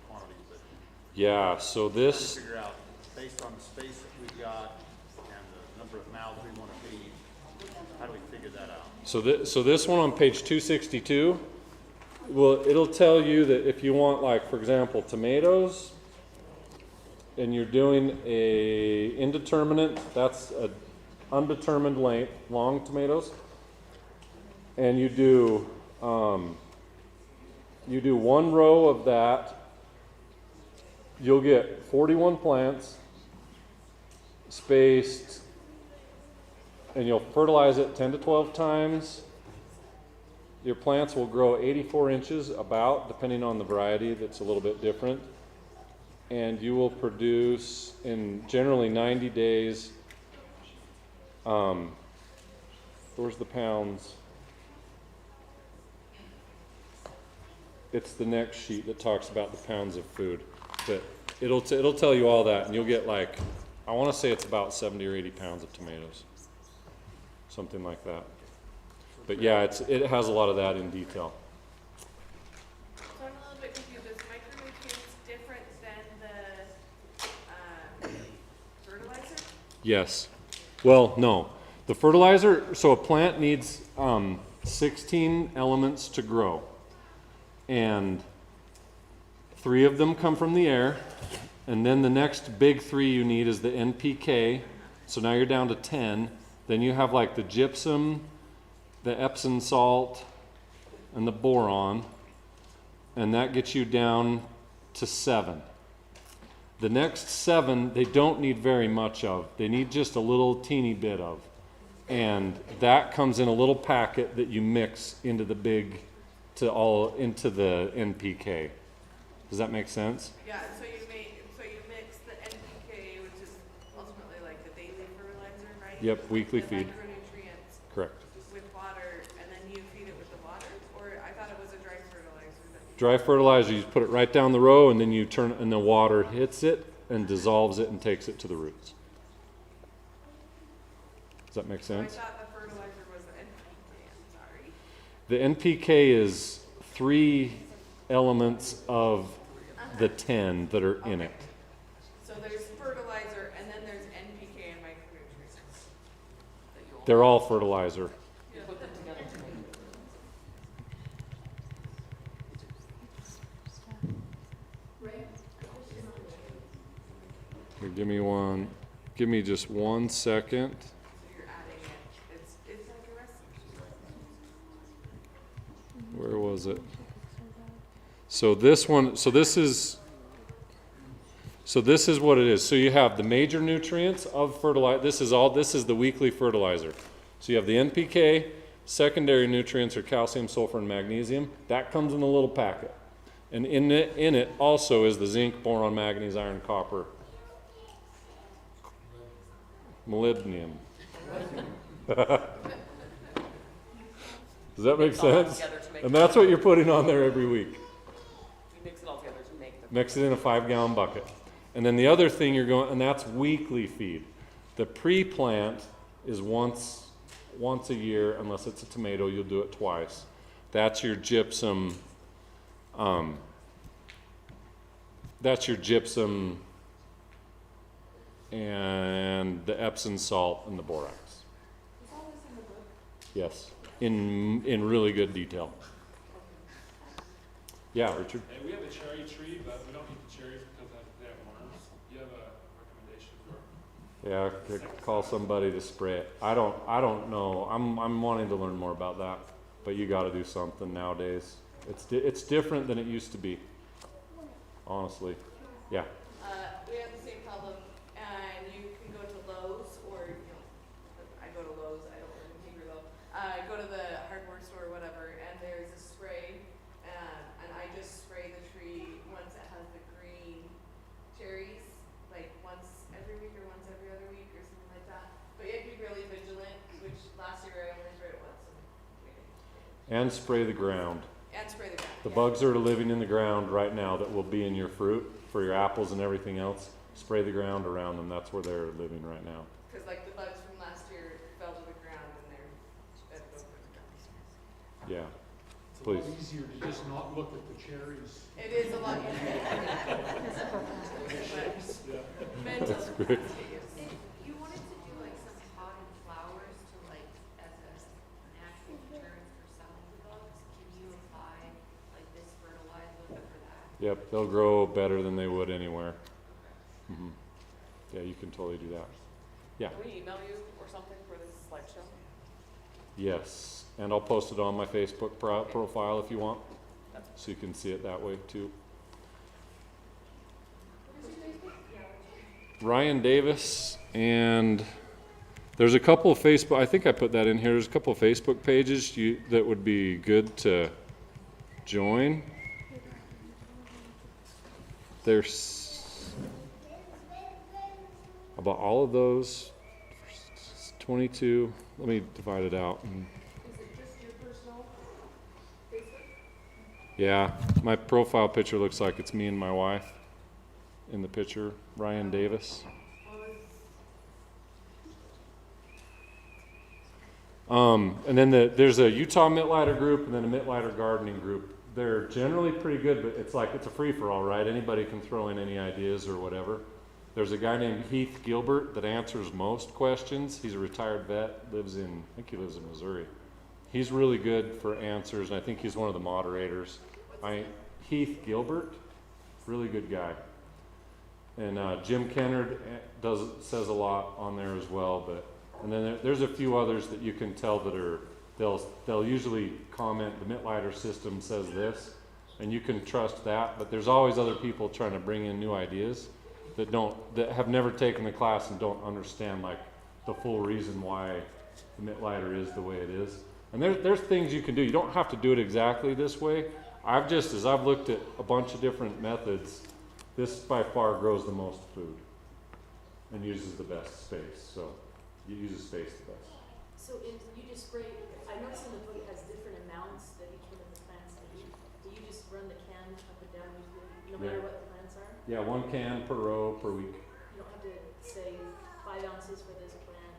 quantities, but Yeah. So trying to this. figure out, based on the space that we've got and the number of mouths we want to feed, how do we figure that out? So this one on page 262. Well, it'll tell you that if you want, like, for example, tomatoes, and you're doing a indeterminate, that's a undetermined length, long tomatoes, and you do 1 row of that, you'll get 41 plants spaced, and you'll fertilize it 10 to 12 times. Your plants will grow 84 inches about, depending on the variety, that's a little bit different. And you will produce in generally 90 days, where's the pounds? It's the next sheet that talks about the pounds of food. But it'll tell you all that, and you'll get like, I want to say it's about 70 or 80 pounds of tomatoes. Something like that. But yeah, it has a lot of that in detail. So I'm a little bit confused. Is micronutrients different than the fertilizer? Yes. Well, no. The fertilizer, so a plant needs 16 elements to grow. And 3 of them come from the air. And then the next big 3 you need is the NPK. So now you're down to 10. Then you have like the gypsum, the Epsom salt, and the boron. And that gets you down to 7. The next 7, they don't need very much of. They need just a little teeny bit of. And that comes in a little packet that you mix into the into the NPK. Does that make sense? Yeah, and so you mix the NPK, which is ultimately like the daily fertilizer, right? Yep, weekly The feed. micronutrients Correct. with water, and then you feed it with the water? Or I thought it was a dry fertilizer that you Dry fertilizer, you put it right down the row, and then you turn, and the water hits it, and dissolves it and takes it to the roots. Does that make So I sense? thought the fertilizer was the NPK, I'm sorry. The NPK is 3 elements of the 10 that are in it. So there's fertilizer, and then there's NPK and micronutrients. that you'll- They're all fertilizer. You put them together to make Here, give me just 1 second. So you're adding it. It's like a recipe. Where was it? So this one, so this is what it is. So you have the major nutrients of fertilizer. This is the weekly fertilizer. So you have the NPK, secondary nutrients are calcium, sulfur, and magnesium. That comes in a little packet. And in it also is the zinc, boron, manganese, iron, copper, molybdenum. Does that make sense? And that's what you're putting on there every week. You mix it all together to make the. Mix it in a 5-gallon bucket. And then the other thing and that's weekly feed. The pre-plant is once a year, unless it's a tomato, you'll do it twice. That's your gypsum, and the Epsom salt and the borax. Is all this in the book? Yes, in really good detail. Yeah, Richard? Hey, we have a cherry tree, but we don't eat the cherries because they have worms. Do you have a recommendation for? Yeah, I could call somebody to spray it. I don't know. I'm wanting to learn more about that, but you got to do something nowadays. It's different than it used to be. Honestly, yeah. We have the same problem, and you can go to Lowe's, or I go to Lowe's. I don't work in Tinker though. Go to the hardware store or whatever, and there's a spray, and I just spray the tree once it has the green cherries, like once every week or once every other week or something like that. But you have to be really vigilant. Which last year I only sprayed it once. And spray the ground. And spray the ground. The bugs that are living in the ground right now that will be in your fruit for your apples and everything else, spray the ground around them. That's where they're living right now. Because like the bugs from last year fell to the ground and they're bent over the ground. Yeah. It's a Please. lot easier to just not look at the cherries. It is a lot easier. That's great. If you wanted to do like some potted flowers to like as a natural deterrent for selling the bugs, can you apply like this fertilizer for that? Yep, they'll grow better than they would anywhere. Hmm. Yeah, you can totally do that. Yeah. Can we email you or something for this slideshow? Yes, and I'll post it on my Facebook profile if you want, so you can see it that way too. Ryan Davis, and there's a couple of Facebook, I think I put that in here, there's a couple of Facebook pages that would be good to join. There's about all of those, 22, let me divide it out. Is it just your personal Facebook? Yeah, my profile picture looks like it's me and my wife in the picture, Ryan Davis. And then there's a Utah Mittleider group and then a Mittleider gardening group. They're generally pretty good, but it's a free-for-all, right? Anybody can throw in any ideas or whatever. There's a guy named Heath Gilbert that answers most questions. He's a retired vet, I think he lives in Missouri. He's really good for answers, and I think he's one of the moderators. Heath Gilbert, really good guy. And Jim Kennard says a lot on there as well, and then there's a few others that you can tell that they'll usually comment, the Mittleider system says this, and you can trust that, but there's always other people trying to bring in new ideas that have never taken the class and don't understand like the full reason why the Mittleider is the way it is. And there's things you can do. You don't have to do it exactly this way. As I've looked at a bunch of different methods, this by far grows the most food and uses the best space. So it uses space the best. So you just spray, I noticed in the book it has different amounts that each one of the plants need. do you just run the can up and down usually, no Yeah. matter what the plants are? Yeah, 1 can per row per week. You don't have to say 5 ounces for this plant.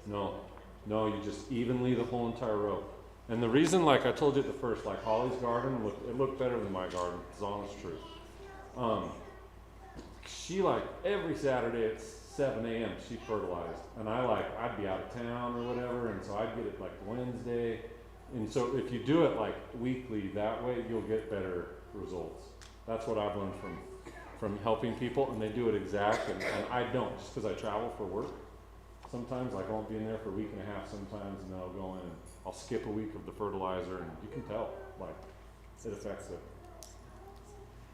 No. No, you just evenly the whole entire row. And the reason, like I told you at the first, like Holly's garden, it looked better than my garden. It's the honest truth. She like every Saturday at 7 a.m. she fertilized, and I'd be out of town or whatever, and so I'd get it like Wednesday. And so if you do it like weekly, that way you'll get better results. That's what I've learned from helping people, and they do it exact, and I don't, just because I travel for work. Sometimes like I won't be in there for a week and a half sometimes, and then I'll go in and I'll skip a week of the fertilizer, and you can tell, like, it affects it.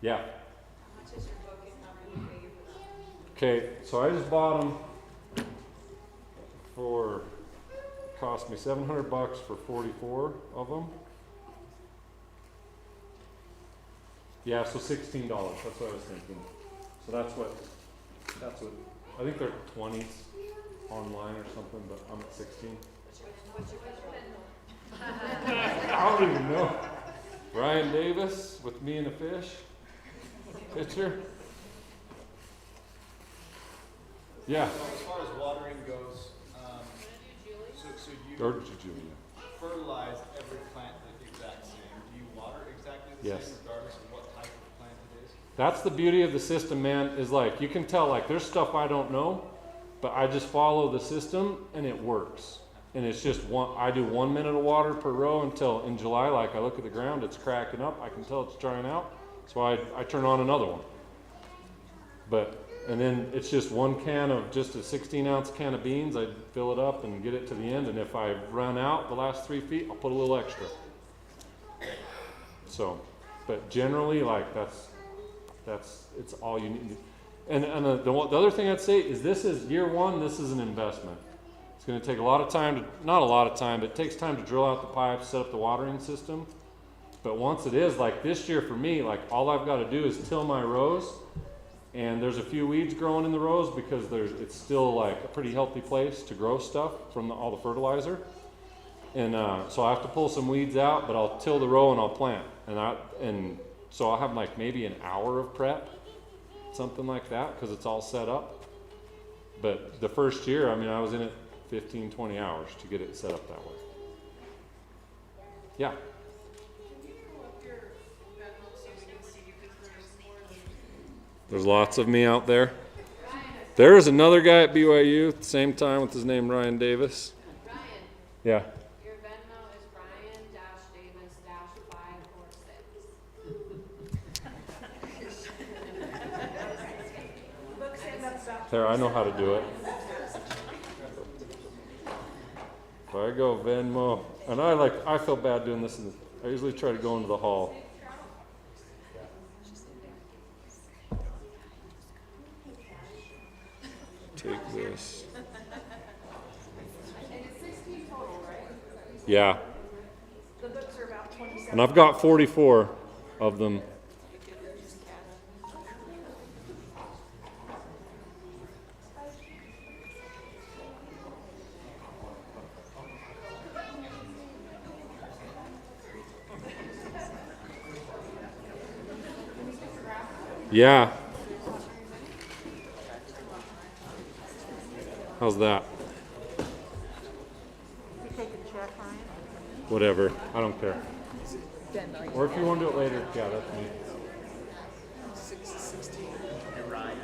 Yeah. How much is your book and how can we pay you for that? Okay, so I just bought them cost me $700 for 44 of them. Yeah, so $16, that's what I was thinking. So that's what, I think they're 20s online or something, but I'm at 16. What's your I don't even know. Ryan Davis with me and a fish. Picture. Yeah. So as far as watering goes, so you Or did you, Julia? fertilize every plant the exact same. Do you water exactly the Yes. same regardless of what type of plant it is? That's the beauty of the system, man, is like, you can tell, like, there's stuff I don't know, but I just follow the system and it works. And it's just I do 1 minute of water per row until in July, like I look at the ground, it's cracking up. I can tell it's drying out. So I turn on another one. And then it's just 1 can of just a 16-ounce can of beans. I fill it up and get it to the end. And if I run out the last 3 feet, I'll put a little extra. So, but generally, like it's all you need. And the other thing I'd say is this is year 1. This is an investment. It's going to take a lot of time not a lot of time, but it takes time to drill out the pipes, set up the watering system. But once it is, like this year for me, like all I've got to do is till my rows, and there's a few weeds growing in the rows because it's still like a pretty healthy place to grow stuff from all the fertilizer. And so I have to pull some weeds out, but I'll till the row and I'll plant. And so I'll have like maybe an hour of prep, something like that, because it's all set up. But the first year, I mean, I was in it 15, 20 hours to get it set up that way. Yeah. Can you pull up your Venmo so we can see you, because there's more than There's lots of me out there. There is another guy at BYU at the same time with his name Ryan Davis. Ryan, Yeah. your Venmo is Ryan-Davis-546. There, I know how to do it. So I go Venmo, and I feel bad doing this. I usually try to go into the hall. Take this. And it's 16 total, right? Yeah, The books are about 27. and I've got 44 of them. Yeah. How's that? Whatever. I don't care. Or if you want to do it later, yeah, that's me. Hey, Ryan.